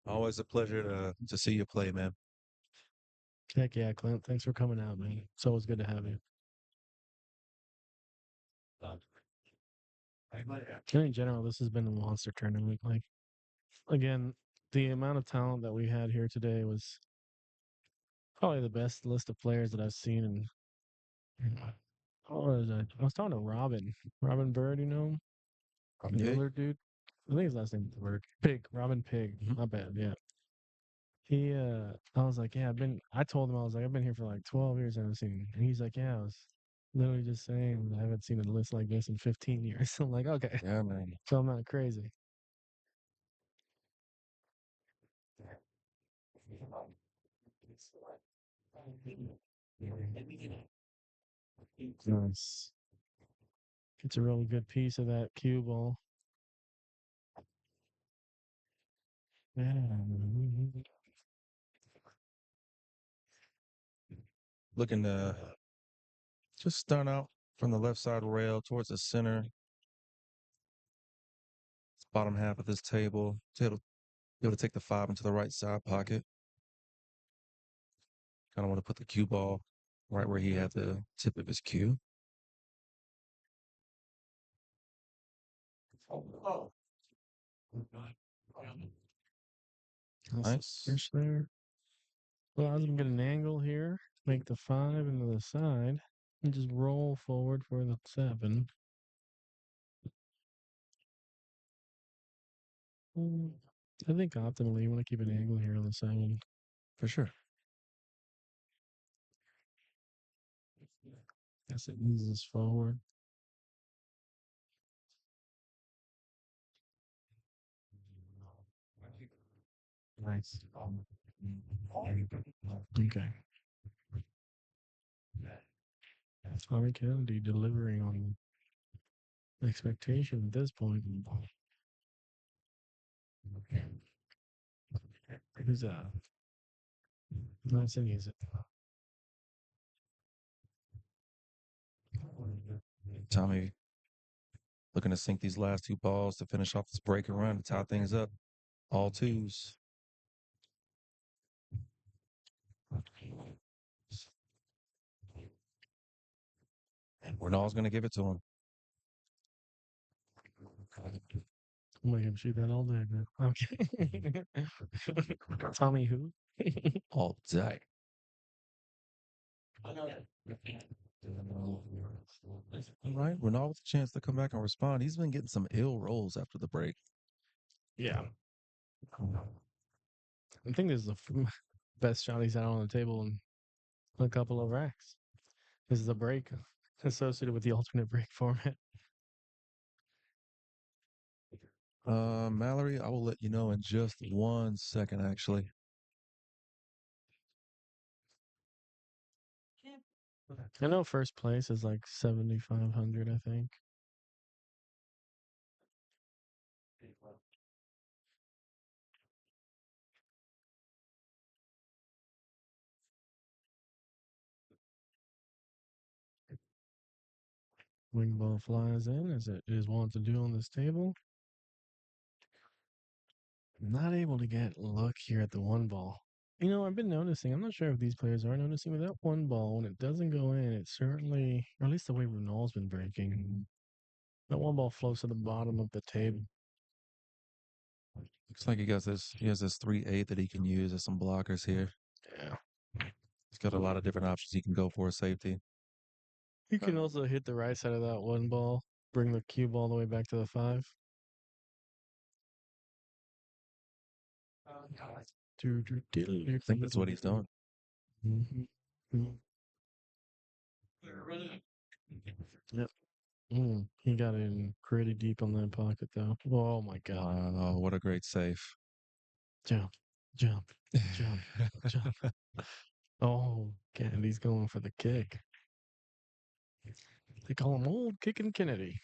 Always a pleasure to see you play, man. Heck yeah, Clint. Thanks for coming out, man. It's always good to have you. And in general, this has been a monster tournament. Like, again, the amount of talent that we had here today was probably the best list of players that I've seen. And what was I? I was talking to Robin Bird, you know, the Yeah. older dude. I think his last name is Bird. Pig, Robin Pig. My bad. Yeah. I was like, yeah, I told him, I was like, I've been here for like 12 years. I haven't seen him. And he's like, yeah, I was literally just saying I haven't seen a list like this in 15 years. I'm like, okay, Yeah, man. so I'm not crazy. Nice. Gets a really good piece of that cue ball. Looking to just stun out from the left side rail towards the center. Bottom half of this table. Be able to take the 5 into the right side pocket. Kind of want to put the cue ball right where he had the tip of his cue. Nice. Fish there. Well, I was gonna get an angle here, make the 5 into the side, and just roll forward for the 7. I think optimally you want to keep an angle here on the 7. For sure. Guess it eases forward. Nice. Okay. Tommy Kennedy delivering on expectation at this point. Who's that? Nice and easy. Tommy looking to sink these last 2 balls to finish off this break and run to tie things up. All 2s. And Runal's going to give it to him. I'm gonna shoot that all day, man. Okay. Tommy who? All day. All right. Runal with a chance to come back and respond. He's been getting some ill rolls after the break. Yeah. I think this is the best shot he's had on the table in a couple of racks. This is a break associated with the alternate break format. Mallory, I will let you know in just 1 second, actually. I know first place is like 7,500, I think. Wing ball flies in as it is wont to do on this table. Not able to get luck here at the 1 ball. You know, I've been noticing, I'm not sure if these players are noticing, with that 1 ball, when it doesn't go in, it certainly, or at least the way Runal's been breaking, that 1 ball floats to the bottom of the table. Looks like he has this 3-8 that he can use as some blockers here. Yeah. He's got a lot of different options he can go for a safety. You can also hit the right side of that one ball, bring the cue ball all the way back to the 5. I think that's what he's doing. Yep. He got in pretty deep on that pocket, though. Oh my god! Wow, what a great safe! Jump, jump, jump, jump. Oh, Kennedy's going for the kick. They call him Old Kicking Kennedy.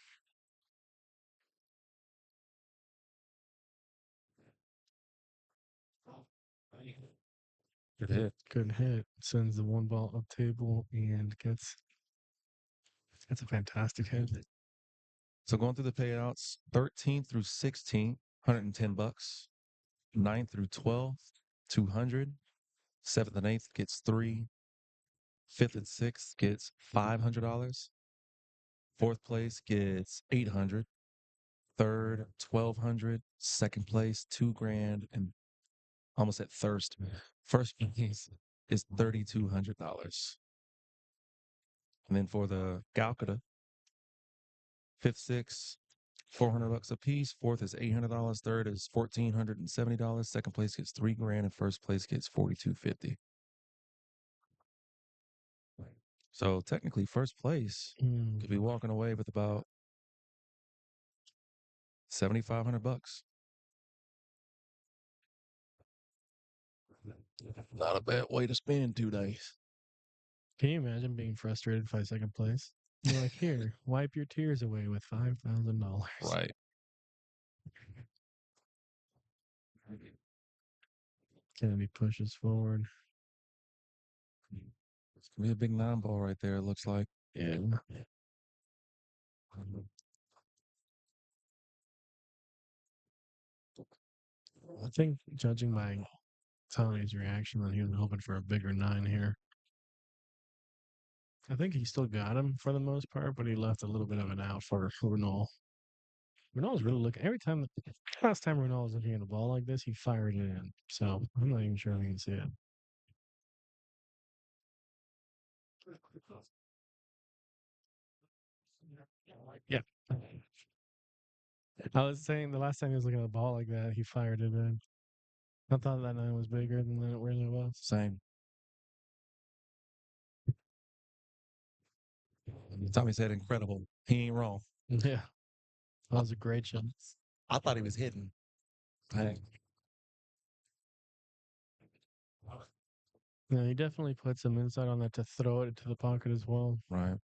Good hit. Good hit. Sends the one ball up table and gets. That's a fantastic hit. So going through the payouts, 13 through 16, $110. 9 through 12, 200. 7th and 8th gets 3. 5th and 6th gets $500. 4th place gets 800. 3rd, 1,200. 2nd place, $2,000, and almost at first place is $3,200. And then for the Calcutta, 5th, 6th, $400 a piece. 4th is $800. 3rd is $1,470. 2nd place gets $3,000, and 1st place gets $4,250. So technically, 1st place could be walking away with about $7,500. Not a bad way to spend 2 days. Can you imagine being frustrated by 2nd place? You're like, here, wipe your tears away with $5,000. Right. Kennedy pushes forward. It's gonna be a big 9-ball right there, it looks like. Yeah. I think, judging by Tony's reaction, that he was hoping for a bigger 9 here. I think he still got him for the most part, but he left a little bit of an out for Runal. Runal's really looking every time. Last time Runal was looking at a ball like this, he fired it in. So I'm not even sure if we can see it. Yeah. I was saying the last time he was looking at a ball like that, he fired it in. I thought that 9 was bigger than it really was. Same. Tommy said incredible. He ain't wrong. Yeah. That was a great shot. I thought he was hitting. Dang. Yeah, he definitely put some insight on that to throw it into the pocket as well. Right.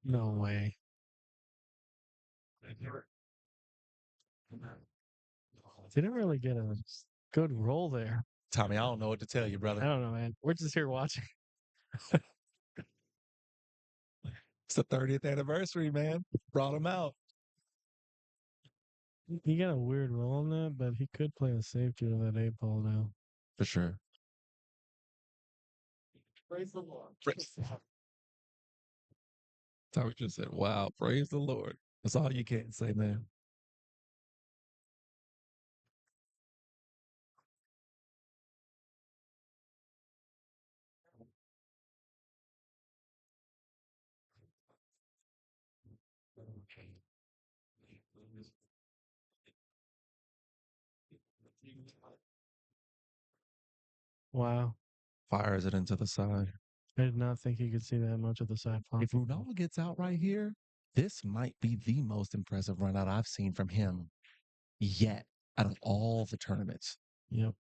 No way. Didn't really get a good roll there. Tommy, I don't know what to tell you, I brother. don't know, man. We're just here watching. It's the 30th anniversary, man. Brought him out. He got a weird roll on that, but he could play a safety with that 8 ball now. For sure. Praise the Lord. Tommy just said, wow, praise the Lord. That's all you can say, man. Wow. Fires it into the side. I did not think he could see that much of the side pocket. If Runal gets out right here, this might be the most impressive run out I've seen from him yet out of all the tournaments. Yep.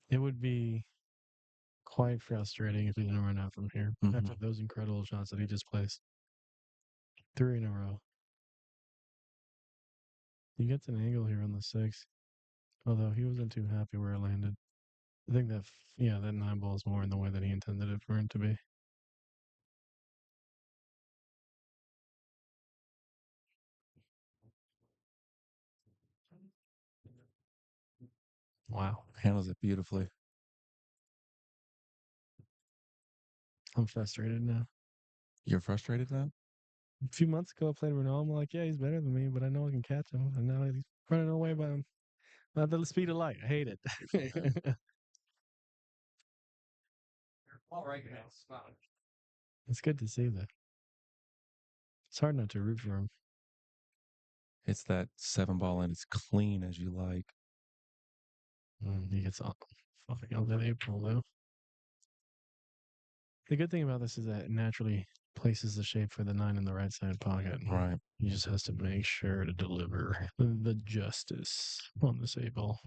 It would be quite frustrating if he didn't run out from here after those incredible shots that he just placed. 3 in a row. He gets an angle here on the 6, although he wasn't too happy where it landed. I think that, that 9 ball is more in the way that he intended it for it to be. Wow. Handles it beautifully. I'm frustrated now. You're frustrated now? A few months ago, I played Runal. I'm like, yeah, he's better than me, but I know I can catch him. And now he's running away by him. At the speed of light. I hate it. All right, guys. It's good to see that. It's hard not to root for him. It's that 7 ball and it's clean as you like. He gets off. Fucking out in April, though. The good thing about this is that it naturally places the shape for the 9 in the right side pocket. Right. He just has to make sure to deliver the justice on this 8 ball.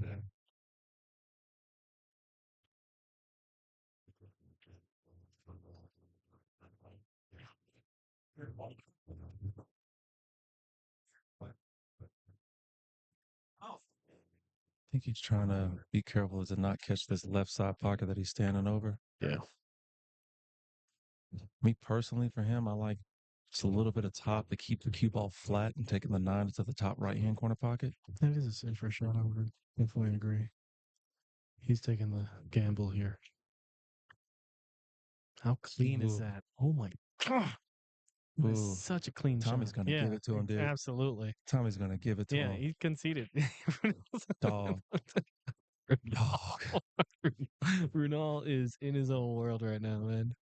I think he's trying to be careful to not catch this left side pocket that he's standing over. Yeah. Me personally, for him, I like just a little bit of top to keep the cue ball flat and taking the 9 to the top right-hand corner pocket. That is a safer shot. I would definitely agree. He's taking the gamble here. How clean is that? Oh my God. That's Ooh, such a clean Tommy's shot. going to give it to him, dude. Absolutely. Tommy's going to give it to Yeah, him. he conceded. Dog. Dog. Runal is in his own world right now, man.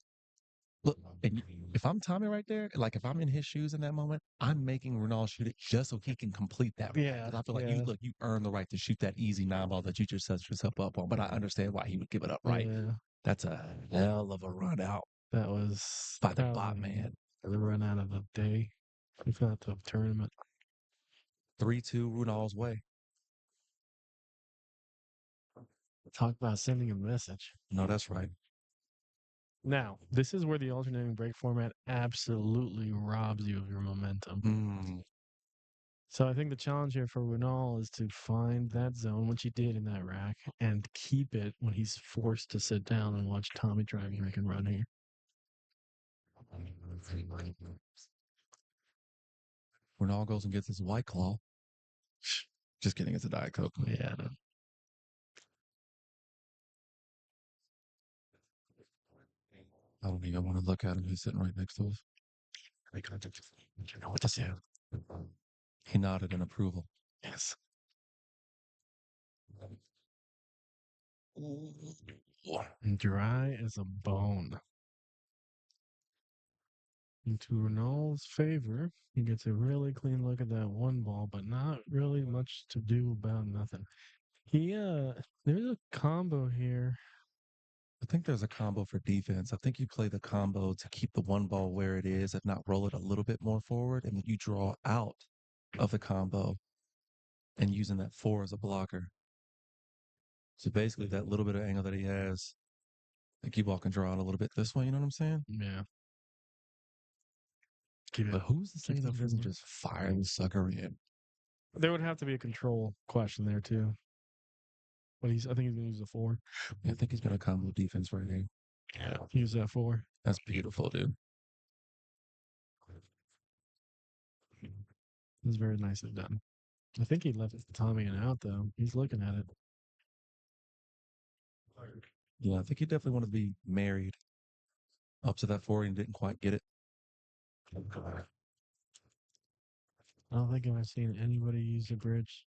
Look, and if I'm Tommy right there, like if I'm in his shoes in that moment, I'm making Runal shoot it just so he can complete that. Yeah, Because I feel like yeah. you earn the right to shoot that easy 9 ball that you just set yourself up on. But I understand why he would give it up, right? Yeah, That's a hell of a run out that was by the bot man. the run out of the day. If not the tournament. 3-2 Runal's way. Talk about sending a message. No, that's right. Now, this is where the alternating break format absolutely robs you of your momentum. Mm. So I think the challenge here for Runal is to find that zone, which he did in that rack, and keep it when he's forced to sit down and watch Tommy try and make a run here. Runal goes and gets his White Claw. Just kidding, it's a Diet Coke. Yeah. I don't even want to look at him. He's sitting right next to us. You know what to do. He nodded in approval. Yes. Dry as a bone. Into Ronaldo's favor, he gets a really clean look at that 1 ball, but not really much to do about nothing. There's a combo here. I think there's a combo for defense. I think you play the combo to keep the 1 ball where it is, if not roll it a little bit more forward, and then you draw out of the combo and using that 4 as a blocker. So basically, that little bit of angle that he has, the cue ball can draw out a little bit this way. You know what I'm saying? Yeah. But who's to say that he doesn't just fire the sucker in? There would have to be a control question there too. But I think he's gonna use a 4. Yeah, I think he's gonna combo defense right here. Yeah. Use that 4. That's beautiful, dude. It's very nicely done. I think he left Tommy and out though. He's looking at it. Yeah, I think he definitely wanted to be married up to that 4 and didn't quite get it. I don't think I've seen anybody use the bridge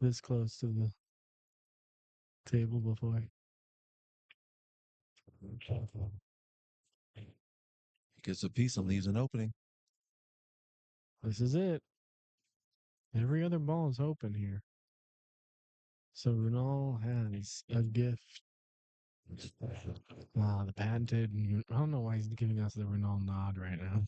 this close to the table before. He gets a piece and leaves an opening. This is it. Every other ball is open here. So Runal has a gift. The patented. I don't know why he's giving us the Runal nod right now.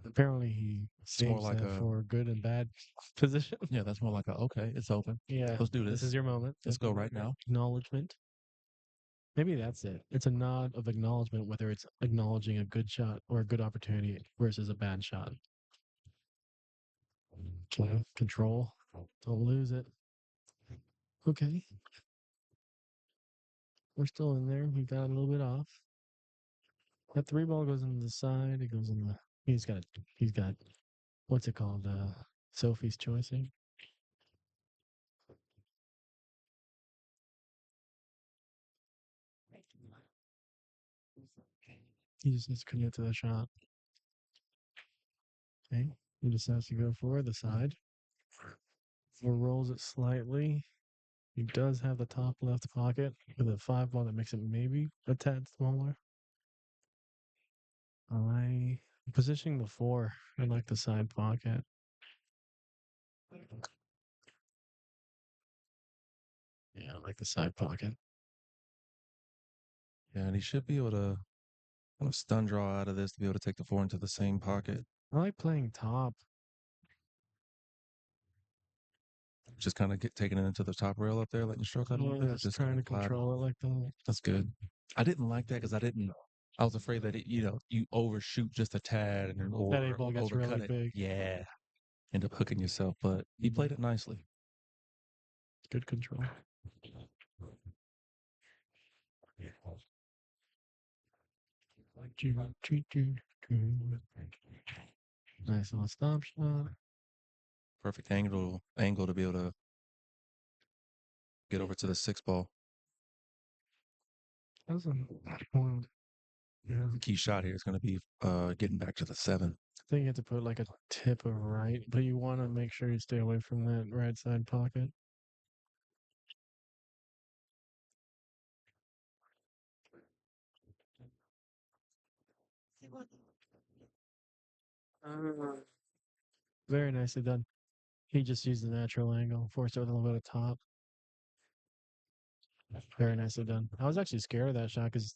Apparently, he more saves like that a- for good and bad position. Yeah, that's more like okay, it's open. Yeah, Let's do this. This is your moment. Let's go right now. Acknowledgement. Maybe that's it. It's a nod of acknowledgement, whether it's acknowledging a good shot or a good opportunity versus a bad shot. Okay. Control. Don't lose it. Okay. We're still in there. We got a little bit off. That 3 ball goes on the side. It goes on the. He's got. What's it called? Sophie's choicing. He just needs to commit to the shot. Okay. He just has to go for the side. Or rolls it slightly. He does have the top left pocket with a 5-ball that makes it maybe a tad smaller. I positioning the 4 in like the side pocket. Yeah, I like the side pocket. Yeah, and he should be able to kind of stun draw out of this to be able to take the 4 into the same pocket. I like playing top. Just kind of taking it into the top rail up there, letting you stroke out a little bit. Just trying to control it like that. That's good. I didn't like that because I was afraid that you overshoot just a tad and That 8-ball gets overcut really it. big. Yeah. End up hooking yourself, but he played it nicely. Good control. Nice little stop shot. Perfect angle to be able to get over to the 6-ball. That's a The key shot here is going to be getting back to the 7. I think you have to put like a tip of right, but you want to make sure you stay away from that right side pocket. Very nicely done. He just used the natural angle, forced it with a little bit of top. Very nicely done. I was actually scared of that shot because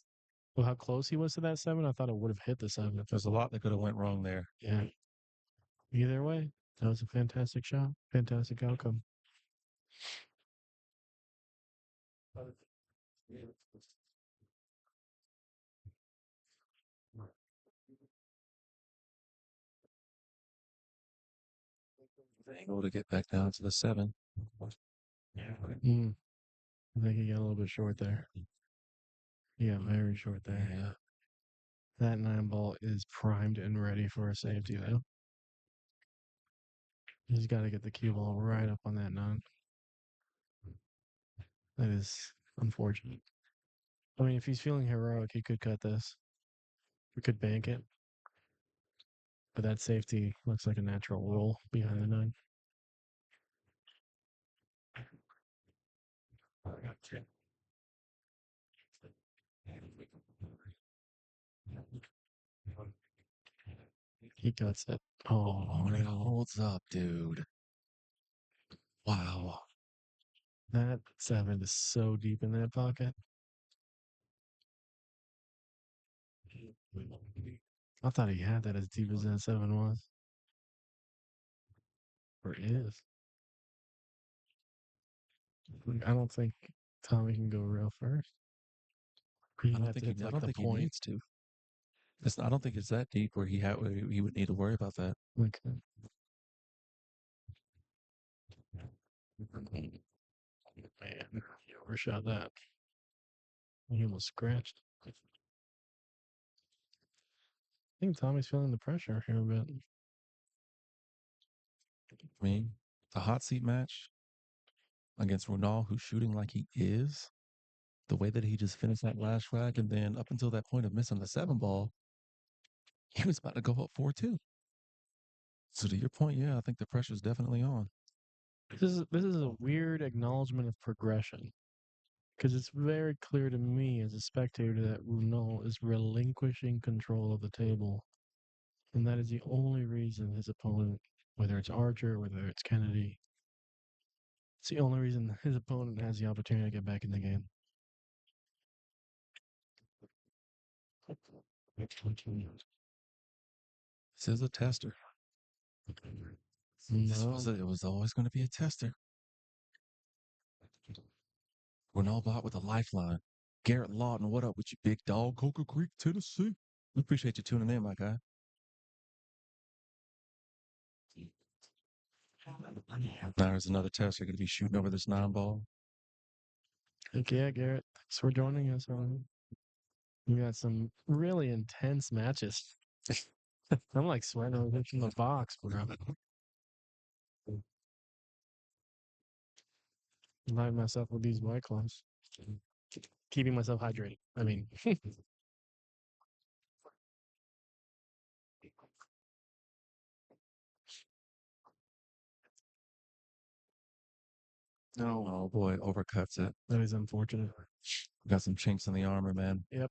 how close he was to that 7. I thought it would have hit the 7. There's a lot that could have went wrong there. Yeah. Either way, that was a fantastic shot. Fantastic outcome. Able to get back down to the 7. Mm. I think he got a little bit short there. Yeah, very short there. Yeah. That 9-ball is primed and ready for a safety, though. He's got to get the cue ball right up on that 9. That is unfortunate. I mean, if he's feeling heroic, he could cut this. We could bank it. But that safety looks like a natural roll behind the 9. He cuts it. Oh, and it holds up, dude. Wow. That 7 is so deep in that pocket. I thought he had that as deep as that 7 was. Or is. I don't think Tommy can go real first. I don't think he needs to. I don't think it's that deep where he would need to worry about that. Okay. Man, he overshot that. He almost scratched. I think Tommy's feeling the pressure here a bit. I mean, the hot seat match against Runal, who's shooting like he is, the way that he just finished that last rack, and then up until that point of missing the 7-ball, he was about to go up 4-2. So to your point, yeah, I think the pressure's definitely on. This is a weird acknowledgement of progression. Because it's very clear to me as a spectator that Runal is relinquishing control of the table. And that is the only reason his opponent, whether it's Archer, whether it's Kennedy, it's the only reason his opponent has the opportunity to get back in the game. This is a tester. No. It was always going to be a tester. Runal Bhatt with a lifeline. Garrett Lawton, what up with you, big dog? Coca Creek, Tennessee. We appreciate you tuning in, my guy. Now there's another tester going to be shooting over this 9-ball. Heck yeah, Garrett. Thanks for joining us. We got some really intense matches. I'm like sweating from the box, bro. Light myself with these White Claws. Keeping myself hydrated. I mean, No, Oh boy, overcuts it. that is unfortunate. Got some chinks in the armor, man. Yep,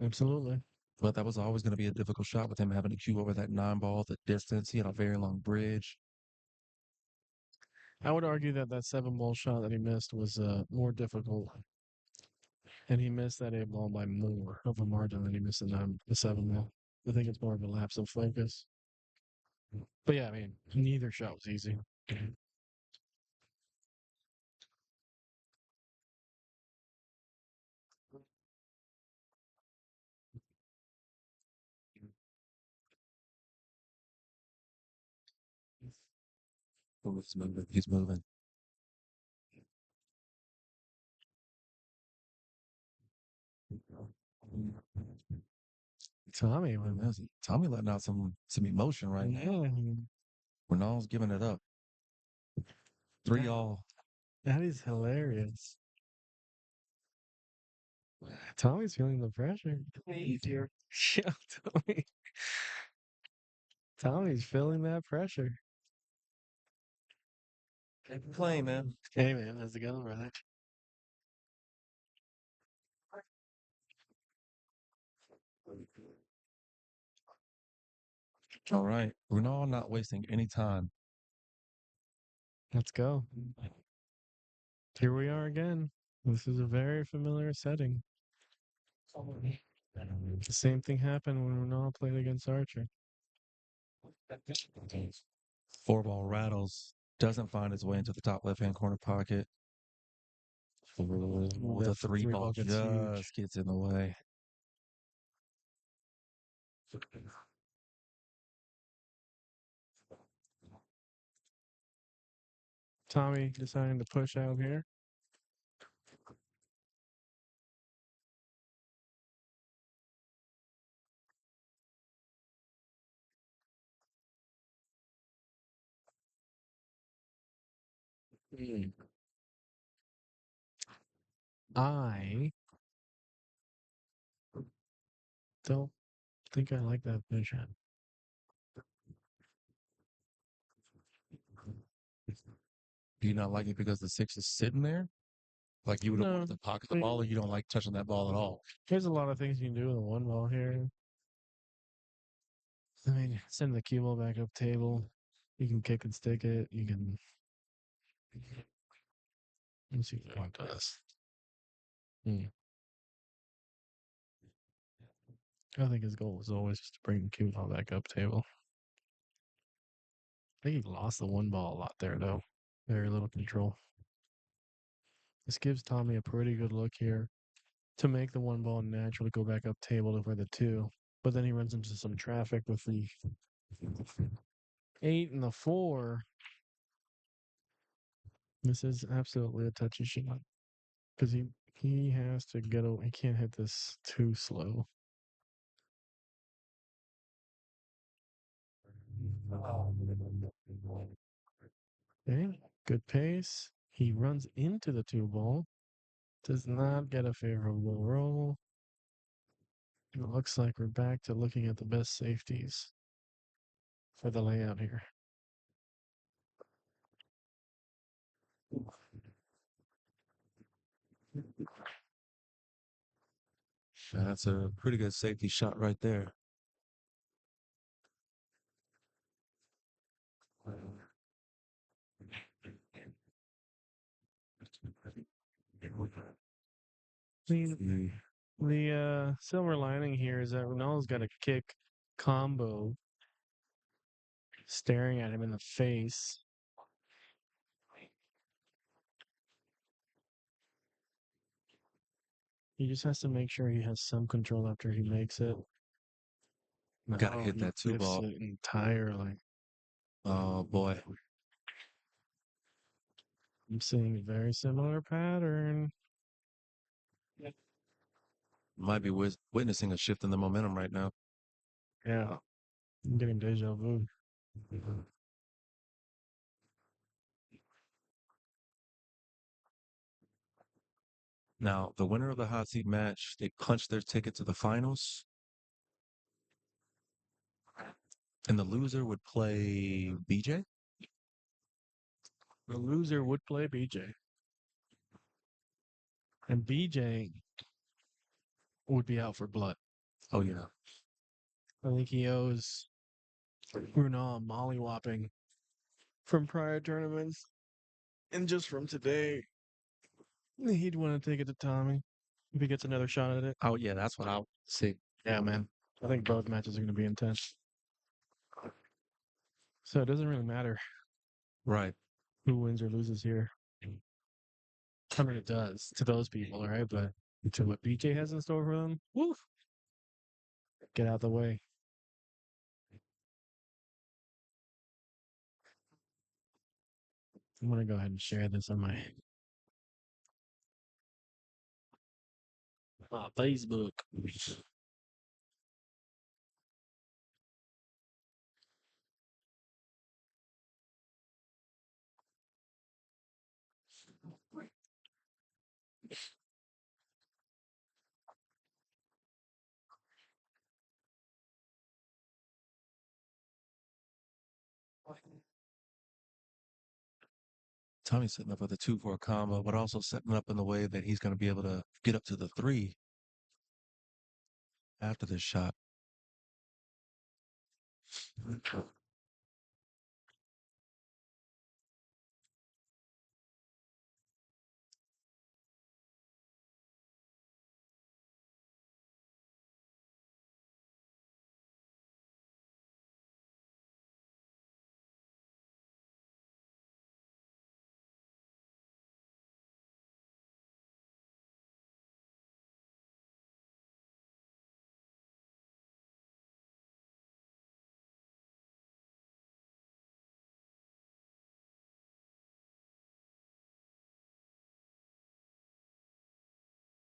absolutely. But that was always going to be a difficult shot with him having to cue over that 9-ball, the distance. He had a very long bridge. I would argue that that 7-ball shot that he missed was more difficult, and he missed that 8-ball by more of a margin than he missed the 7-ball. I think it's more of a lapse of focus. But yeah, I mean, neither shot was easy. Oh, he's moving. He's moving. Tommy, Tommy letting out some emotion right now. yeah, Renal's giving it up. 3-all. that is hilarious. Tommy's feeling the pressure. Yeah, Tommy. Tommy's feeling that pressure. Keep playing, man. Hey man, how's it going, brother? All right. Runal not wasting any time. Let's go. Here we are again. This is a very familiar setting. The same thing happened when Ronaldo played against Archer. 4-ball rattles. Doesn't find his way into the top left-hand corner pocket. Oh, the 3-ball gets just huge. gets in the way. Tommy deciding to push out here. I don't think I like that vision. Do you not like it because the 6 is sitting there? Like you would have No, wanted to pocket the ball, or you don't like touching that ball at all? there's a lot of things you can do with a 1-ball here. I mean, send the cue ball back up table. You can kick and stick it. You can. Let's see what it does. I think his goal was always just to bring the cue ball back up table. I think he lost the 1-ball a lot there, though. Very little control. This gives Tommy a pretty good look here to make the 1-ball naturally go back up table to for the 2. But then he runs into some traffic with the 8 and the 4. This is absolutely a touchy shot because he has to get away. He can't hit this too slow. Okay, good pace. He runs into the 2-ball. Does not get a favorable roll. It looks like we're back to looking at the best safeties for the layout here. That's a pretty good safety shot right there. The silver lining here is that Ronaldo's got a kick combo staring at him in the face. He just has to make sure he has some control after he makes it. Gotta hit that 2-ball. Entirely. Oh boy. I'm seeing a very similar pattern. Might be witnessing a shift in the momentum right now. Yeah. I'm getting deja vu. Now, the winner of the hot seat match, they punched their ticket to the finals. And the loser would play BJ? The loser would play BJ. And BJ would be out for blood. Oh yeah. I think he owes Runal mollywhopping from prior tournaments. And just from today, he'd want to take it to Tommy if he gets another shot at it. Oh yeah, that's what I would see. Yeah, man. I think both matches are going to be intense. So it doesn't really matter Right. who wins or loses here. I mean, it does to those people, all right? But to what BJ has in store for them, woof, get out the way. I'm going to go ahead and share this on my Facebook. Tommy's setting up with a 2-4 combo, but also setting up in the way that he's going to be able to get up to the 3 after this shot.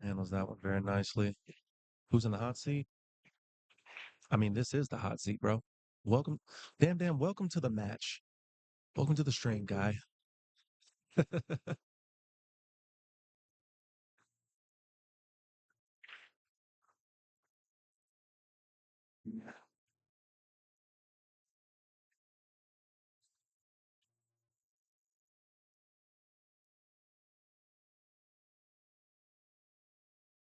Handles that one very nicely. Who's in the hot seat? I mean, this is the hot seat, bro. Welcome. Damn, welcome to the match. Welcome to the stream, guy.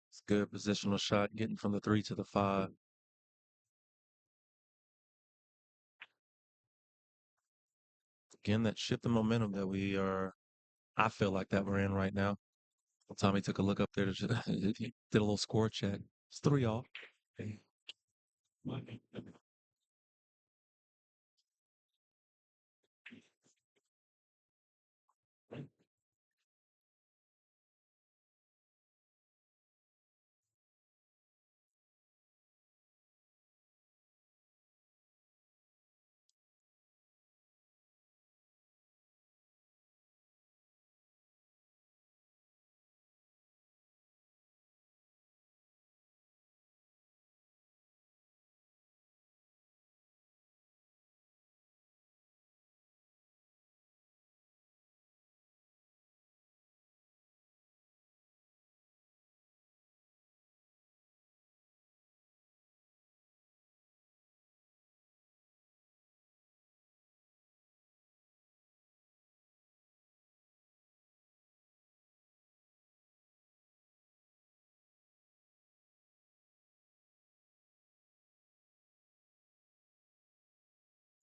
It's good positional shot, getting from the 3 to the 5. Again, that shift the momentum that I feel like that we're in right now. Tommy took a look up there, did a little score check. It's 3 all.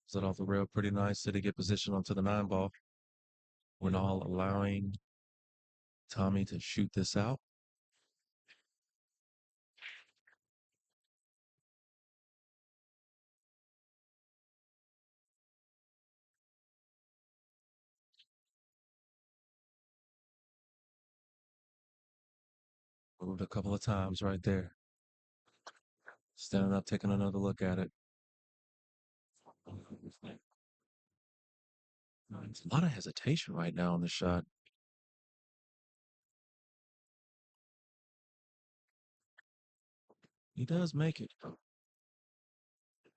Set off the rail pretty nice to get position onto the 9 ball. We're all allowing Tommy to shoot this out. Moved a couple of times right there. Standing up, taking another look at it. A lot of hesitation right now on the shot. He does make it. There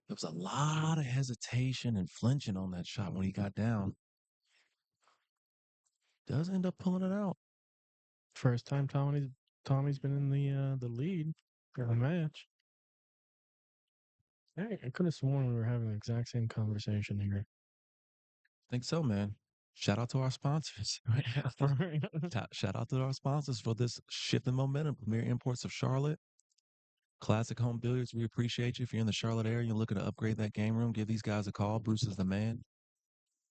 was a lot of hesitation and flinching on that shot when he got down. Does end up pulling it out. First time Tommy's been in the lead for the match. Hey, I could have sworn we were having the exact same conversation here. Think so, man. Shout out to our sponsors. Shout out to our sponsors for this shift in momentum. Premier Imports of Charlotte, Classic Home Billiards. We appreciate you. If you're in the Charlotte area, you're looking to upgrade that game room, give these guys a call. Bruce is the man.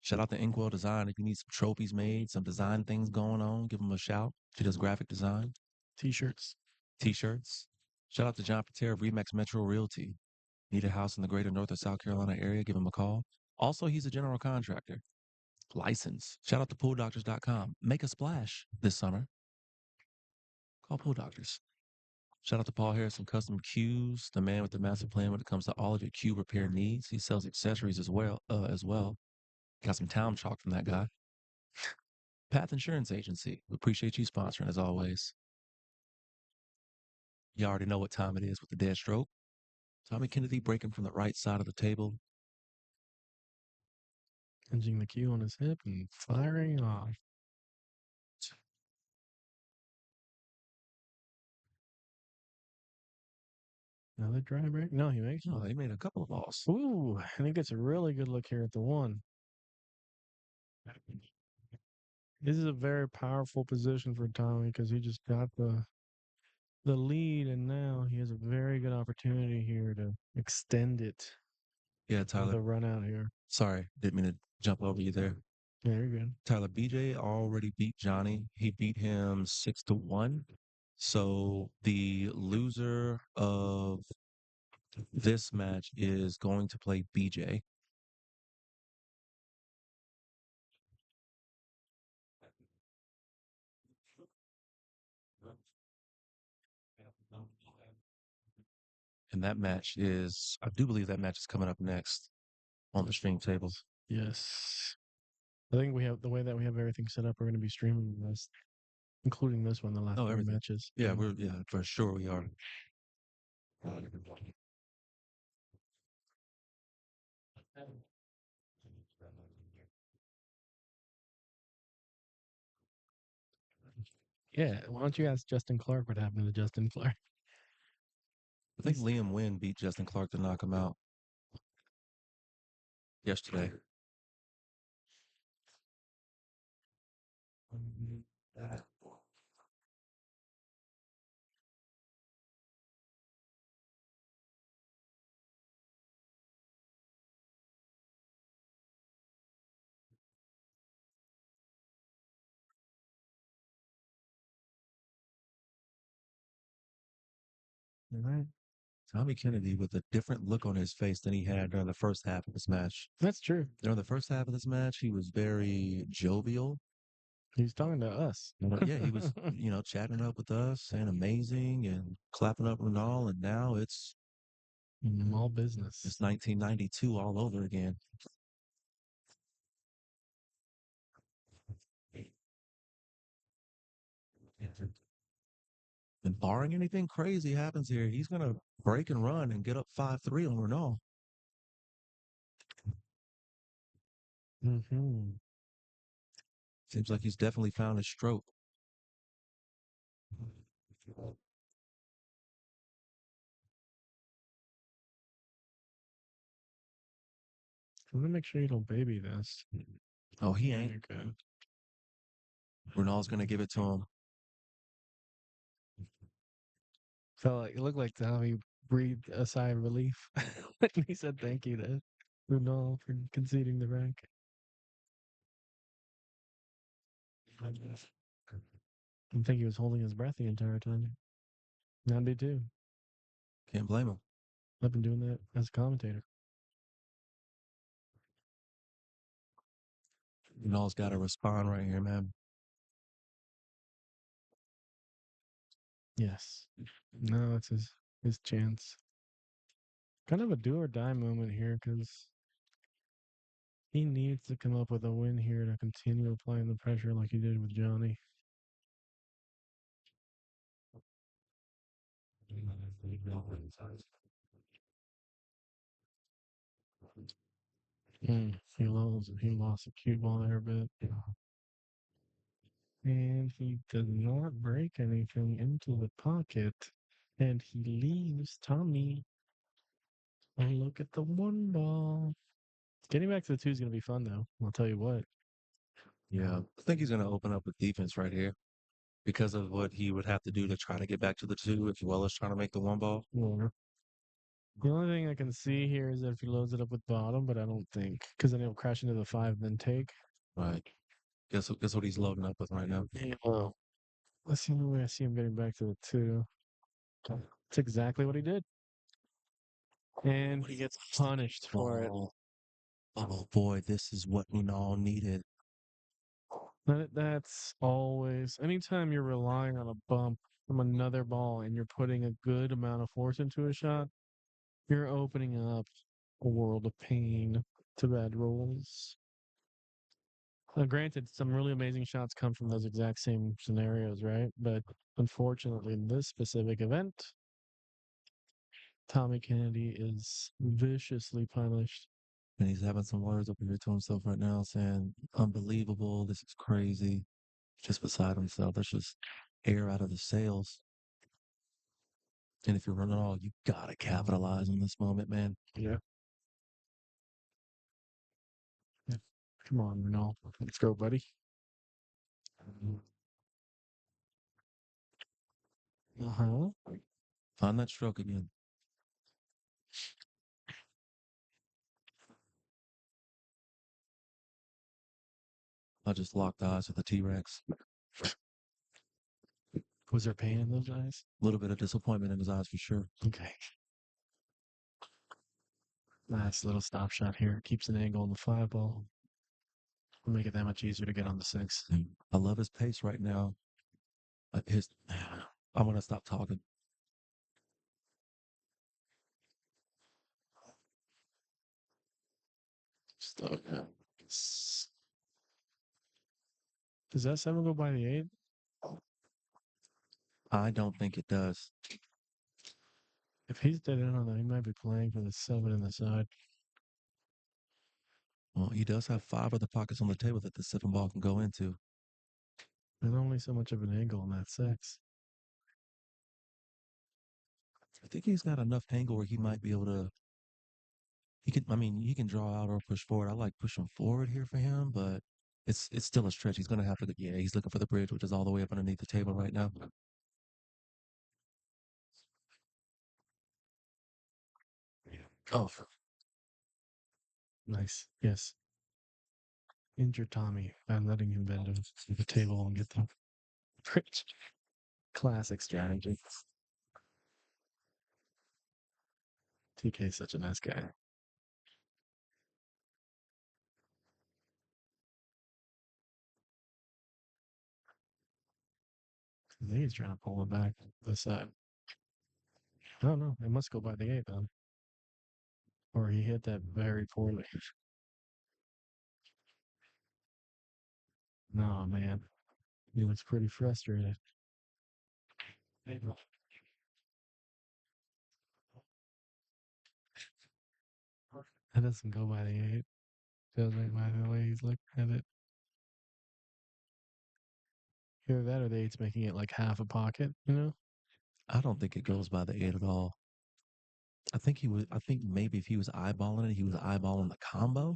Shout out to Inkwell Design. If you need some trophies made, some design things going on, give them a shout. She does graphic design, T-shirts. t-shirts. Shout out to John Patera of Remax Metro Realty. Need a house in the greater North or South Carolina area? Give him a call. Also, he's a general contractor. License. Shout out to pooldoctors.com. Make a splash this summer. Call Pool Doctors. Shout out to Paul Harrison Custom Cues, the man with the master plan when it comes to all of your cue repair needs. He sells accessories as well. Got some town chalk from that guy. Path Insurance Agency. We appreciate you sponsoring as always. You already know what time it is with the dead stroke. Tommy Kennedy breaking from the right side of the table. Hinging the cue on his hip and firing off. Another dry break? No, he makes Oh, he made a couple of balls. Ooh, and he gets a really good look here at the one. This is a very powerful position for Tommy because he just got the lead, and now he has a very good opportunity here to extend it. Yeah, with Tyler. the run out here. Sorry, didn't mean to jump over you there. Yeah, you're good. Tyler, BJ already beat Johnny. He beat him 6-1. So the loser of this match is going to play BJ. And that match is, I do believe that match is coming up next on the stream tables. Yes. I think we have the way that we have everything set up. We're going to be streaming this, including this one, the last three everything. matches. Yeah, for sure we are. Yeah. Why don't you ask Justin Clark what happened to Justin Clark? I think Liam Wynn beat Justin Clark to knock him out yesterday. All right. Tommy Kennedy with a different look on his face than he had during the first half of this match. That's true. During the first half of this match, he was very jovial. He's talking to us. Yeah, he was, chatting up with us, saying amazing and clapping up Runal. And now it's All business. It's 1992 all over again. And barring anything crazy happens here, he's going to break and run and get up 5-3 on Runal. Mm-hmm. Seems like he's definitely found his stroke. Let me make sure you don't baby this. Oh, he ain't. Good. Runal's going to give it to him. Felt like it looked like how he breathed a sigh of relief when he said thank you to Runal for conceding the rank. I think he was holding his breath the entire time. I did too. Can't blame him. I've been doing that as a commentator. Runal's got to respond right here, man. Yes. No, it's his chance. Kind of a do or die moment here because he needs to come up with a win here to continue applying the pressure like he did with Johnny. He lost a cue ball there a bit. And he does not break anything into the pocket. And he leaves Tommy. And look at the one ball. Getting back to the two is going to be fun, though. I'll tell you what. Yeah, I think he's going to open up with defense right here because of what he would have to do to try to get back to the two, as well as trying to make the one ball. Yeah. The only thing I can see here is that if he loads it up with bottom, but I don't think because then he'll crash into the 5 and then take. Right. Guess what he's loading up with right now. Yeah. That's the only way I see him getting back to the 2. That's exactly what he did. And he gets punished for it. Oh boy, this is what Runal needed. That's always, anytime you're relying on a bump from another ball and you're putting a good amount of force into a shot, you're opening up a world of pain to bad rolls. Granted, some really amazing shots come from those exact same scenarios, right? But unfortunately, in this specific event, Tommy Kennedy is viciously punished. And he's having some words up here to himself right now saying, unbelievable, this is crazy. Just beside himself. That's just air out of the sails. And if you're running all, you gotta capitalize on this moment, man. Yeah. Come on, Renal. Let's go, buddy. Uh-huh. Find that stroke again. I just locked eyes with the T-Rex. Was there pain in those eyes? A little bit of disappointment in his eyes for sure. Okay. Nice little stop shot here. Keeps an angle on the 5 ball. Will make it that much easier to get on the 6. I love his pace right now. I'm gonna stop talking. So, yeah. Does that 7 go by the 8? I don't think it does. If he's dead in on that, he might be playing for the 7 in the side. Well, he does have 5 other pockets on the table that the 7 ball can go into. There's only so much of an angle on that 6. I think he's got enough angle where he might be able to. He can draw out or push forward. I like pushing forward here for him, but it's still a stretch. He's gonna have to. Yeah, he's looking for the bridge, which is all the way up underneath the table right now. Oh, nice. Yes. Injure Tommy by letting him bend over the table and get the bridge. Classic strategy. TK is such a nice guy. I think he's trying to pull it back this side. Oh no, it must go by the 8 then. Or he hit that very poorly. No, man. He looks pretty frustrated. That doesn't go by the 8. Feels like by the way he's looking at it. Either that or the 8's making it like half a pocket, you know? I don't think it goes by the 8 at all. I think he was. I think maybe if he was eyeballing it, he was eyeballing the combo.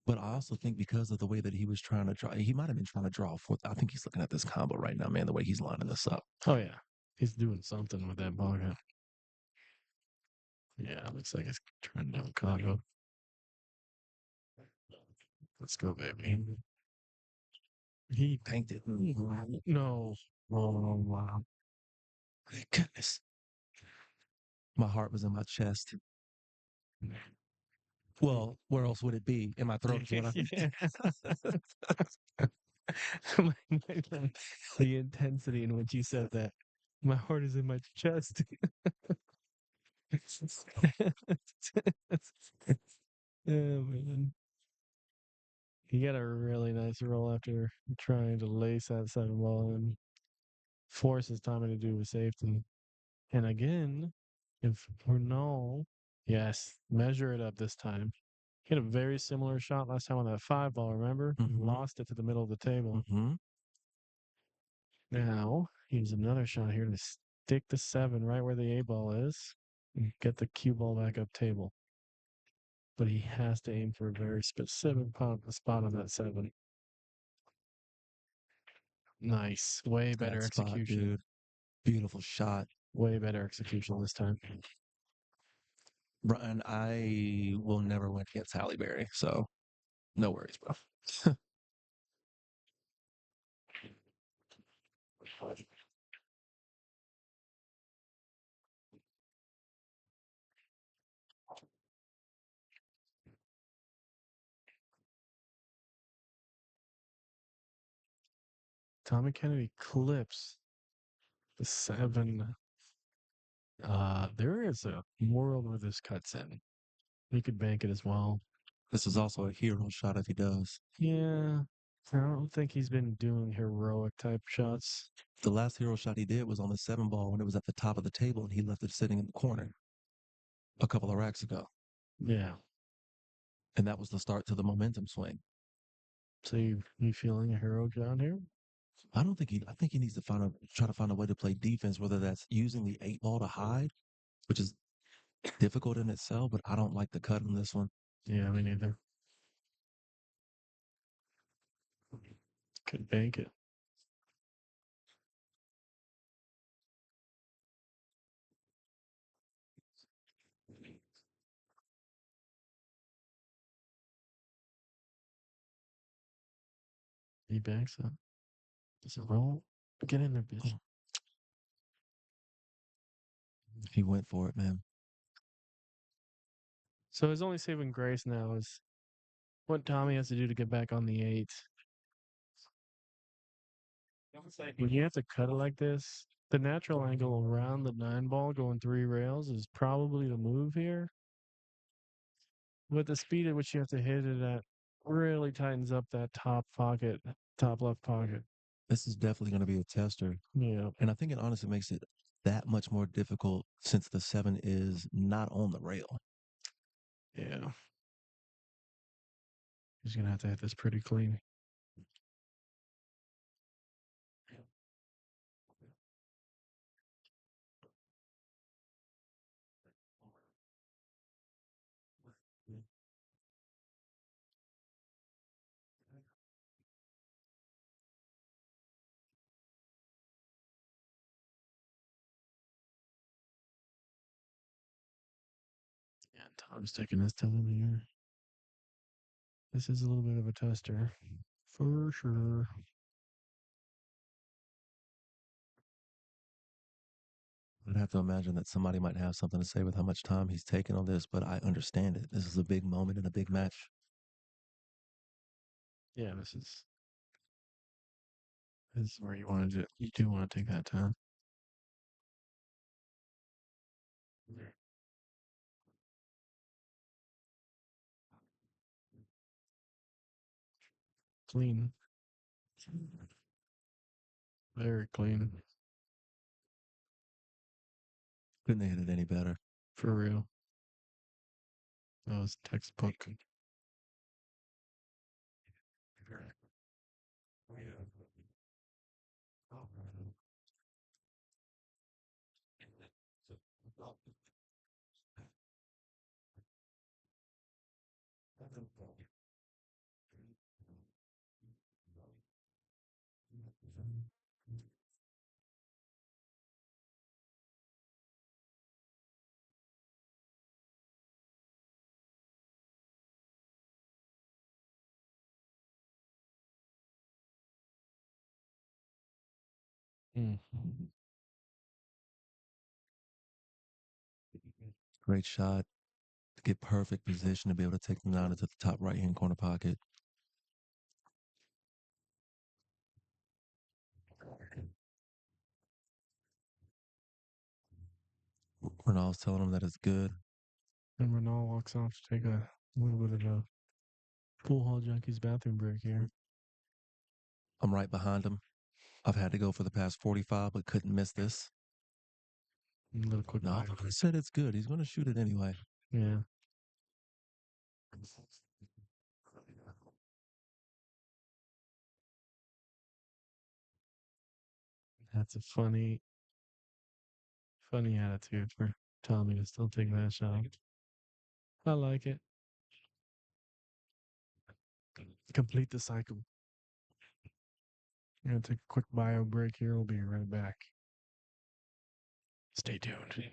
But I also think because of the way that he was trying to draw, he might have been trying to draw a fourth. I think he's looking at this combo right now, man. The way he's lining this up. Oh yeah. He's doing something with that pocket. Yeah, looks like it's trying to Chicago. Let's go, baby. He Tanked it. no. Oh wow. Thank goodness. My heart was in my chest. Well, where else would it be? In my throat. The intensity in which you said that. My heart is in my chest. Oh man. He got a really nice roll after trying to lace that 7 ball and forces Tommy to do a safety. And again, if Runal, yes, measure it up this time. He had a very similar shot last time on that 5 ball, remember? Lost it to the middle of the table. Now, here's another shot here to stick the 7 right where the 8 ball is and get the cue ball back up table. but he has to aim for a very specific spot on that 7. Nice. Way better That spot, execution. dude. Beautiful shot. Way better execution this time. Brian, I will never win against Halle Berry, so no worries, bro. Tommy Kennedy clips the 7. There is a world where this cuts in. He could bank it as well. This is also a hero shot if he does. Yeah. I don't think he's been doing heroic type shots. The last hero shot he did was on the 7 ball when it was at the top of the table and he left it sitting in the corner a couple of racks ago. Yeah. And that was the start to the momentum swing. So you feeling a hero shot here? I think he needs to try to find a way to play defense, whether that's using the 8 ball to hide, which is difficult in itself, but I don't like the cut on this one. Yeah, me neither. Could bank it. He banks it. Does it roll? Get in there, bitch. He went for it, man. So his only saving grace now is what Tommy has to do to get back on the 8. When you have to cut it like this, the natural angle around the 9 ball going 3 rails is probably the move here. But the speed at which you have to hit it at really tightens up that top pocket, top left pocket. This is definitely going to be a tester. Yeah. And I think it honestly makes it that much more difficult since the 7 is not on the rail. Yeah. He's going to have to hit this pretty clean. Yeah, Tom's taking his time here. This is a little bit of a tester. For sure. I'd have to imagine that somebody might have something to say with how much time he's taken on this, but I understand it. This is a big moment in a big match. Yeah, this is where you do want to take that time. Clean. Very clean. Couldn't have hit it any better. For real. That was textbook. Mm. Great shot to get perfect position to be able to take the 9 into the top right-hand corner pocket. Ronald's telling him that it's good. And Runal walks off to take a little bit of a pool hall junkie's bathroom break here. I'm right behind him. I've had to go for the past 45, but couldn't miss this. A little quick. No, I said it's good. He's going to shoot it anyway. Yeah. That's a funny attitude for Tommy to still take that shot. I like it. complete the cycle. I'm going to take a quick bio break here. We'll be right back. Stay tuned.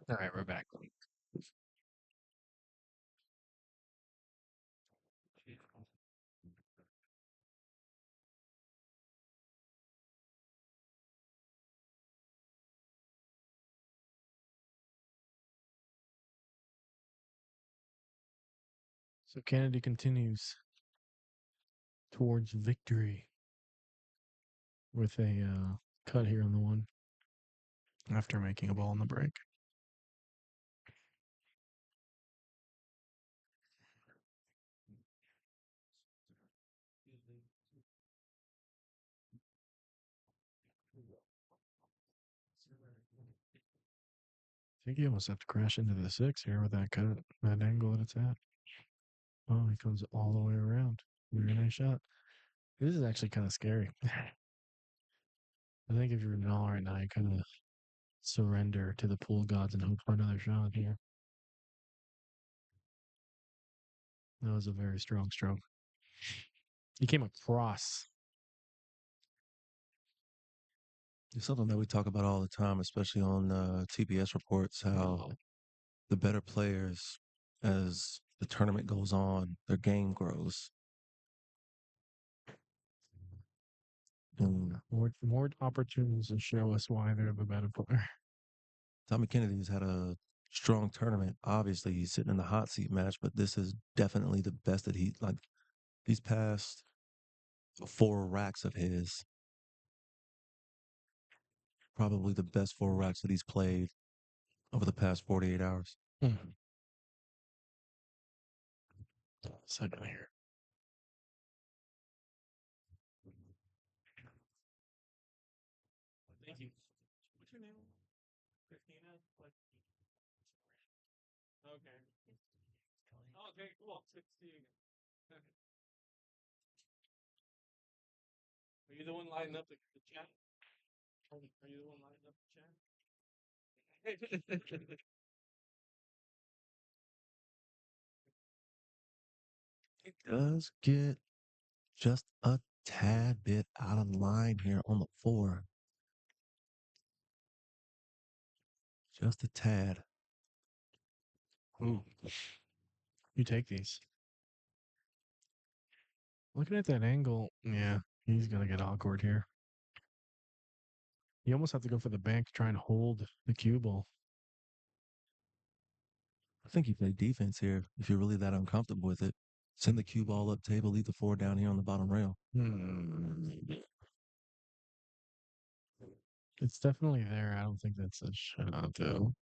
All right, we're back. So Kennedy continues towards victory with a cut here on the one after making a ball in the break. I think you almost have to crash into the six here with that cut, that angle that it's at. Oh, he comes all the way around. Very nice shot. This is actually kind of scary. I think if you're Runal right now, you kind of surrender to the pool gods and hope for another shot here. That was a very strong stroke. He came across. It's something that we talk about all the time, especially on TPS reports, how the better players, as the tournament goes on, their game grows. And More opportunities to show us why they're the better player. Tommy Kennedy's had a strong tournament. Obviously, he's sitting in the hot seat match, but this is definitely the best that he like. These past 4 racks of his, probably the best 4 racks that he's played over the past 48 hours. Second here. Thank you. What's your name? Christina? Okay. Okay, cool. Good to see you again. Are you the one lighting up the chat? Are you the one lighting up the chat? It does get just a tad bit out of line here on the 4. Just a tad. Ooh. You take these. Looking at that angle, yeah, he's going to get awkward here. You almost have to go for the bank to try and hold the cue ball. I think you play defense here if you're really that uncomfortable with it. Send the cue ball up table, leave the 4 down here on the bottom rail. It's definitely there. I don't think that's a shot, though.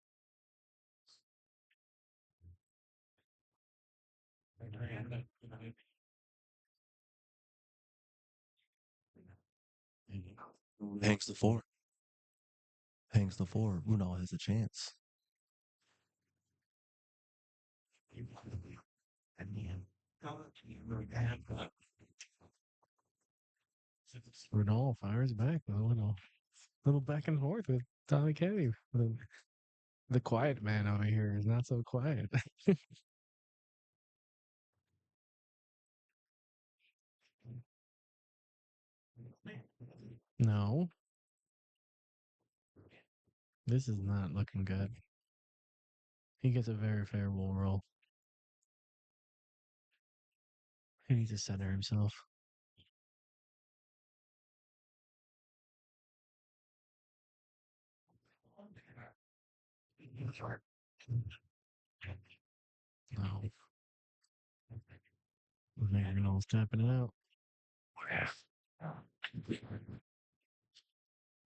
Hangs the 4. Hangs the 4. Runal has a chance. Runal fires back with a little back and forth with Tommy Kennedy. The quiet man over here is not so quiet. No. This is not looking good. He gets a very favorable roll. He needs to center himself. No. Runal's tapping it out.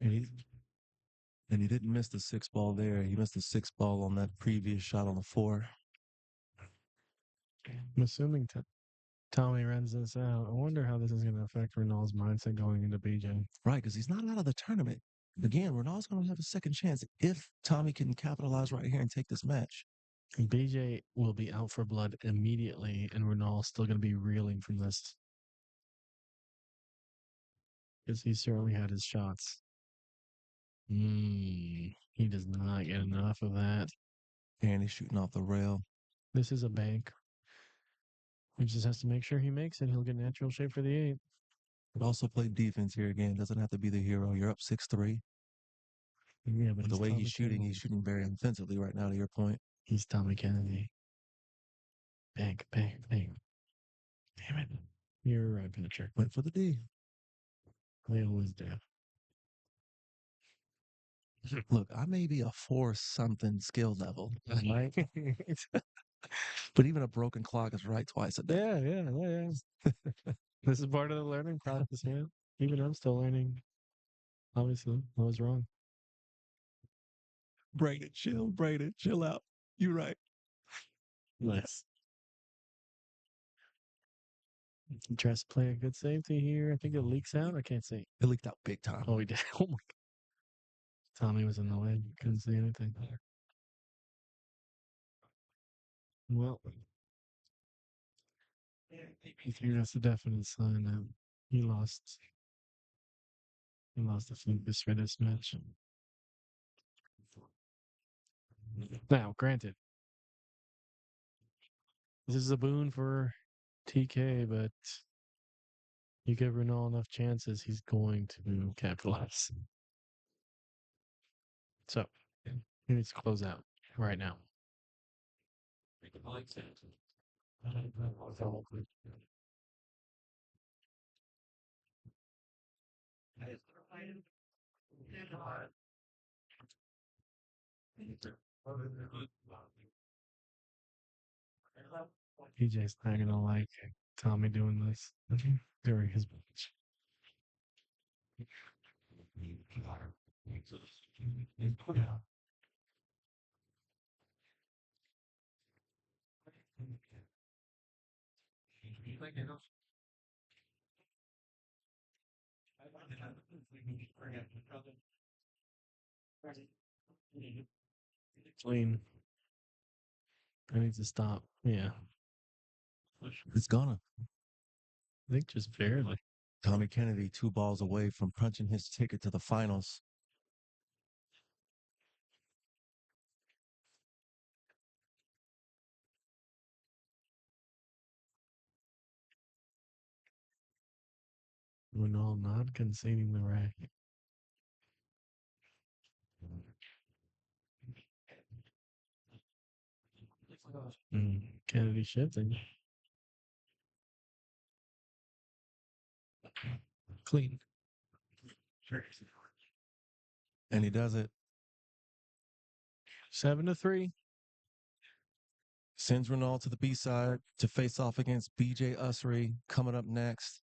And he didn't miss the 6 ball there. He missed the 6 ball on that previous shot on the 4. I'm assuming Tommy runs this out. I wonder how this is going to affect Runal's mindset going into BJ. Right, because he's not out of the tournament. Again, Ronald's going to have a second chance if Tommy can capitalize right here and take this match. BJ will be out for blood immediately, and Runal's still going to be reeling from this. Because he certainly had his shots. He does not get enough of that. And he's shooting off the rail. This is a bank. He just has to make sure he makes it. He'll get natural shape for the 8. But also play defense here again. Doesn't have to be the hero. You're up 6-3. Yeah, but The way Tommy he's shooting, Kennedy. he's shooting very offensively right now, to your point. He's Tommy Kennedy. Bank, bank, bank. Damn it. You're right, Patera. Went for the D. They always do. Look, I may be a 4-something skill level, Right? but even a broken clock is right twice a day. Yeah. This is part of the learning process, man. Even I'm still learning. Obviously, I was wrong. Braden, chill out. You're right. Nice. He tries to play a good safety here. I think it leaks out. I can't see. It leaked out big time. Oh, he did. Oh, my God. Tommy was in the way. Couldn't see anything. Well, I think that's a definite sign that he lost. He lost the focus for this match. Now, granted, this is a boon for TK, but you give Runal enough chances, he's going to capitalize. So, he needs to close out right now. PJ's not gonna like Tommy doing this during his match. Clean. I need to stop. Yeah. It's gonna. I think just barely. Tommy Kennedy 2 balls away from punching his ticket to the finals. Runal not conceding the racket. Kennedy shifting. Clean. And he does it. 7-3. Sends Runal to the B side to face off against BJ Usry coming up next.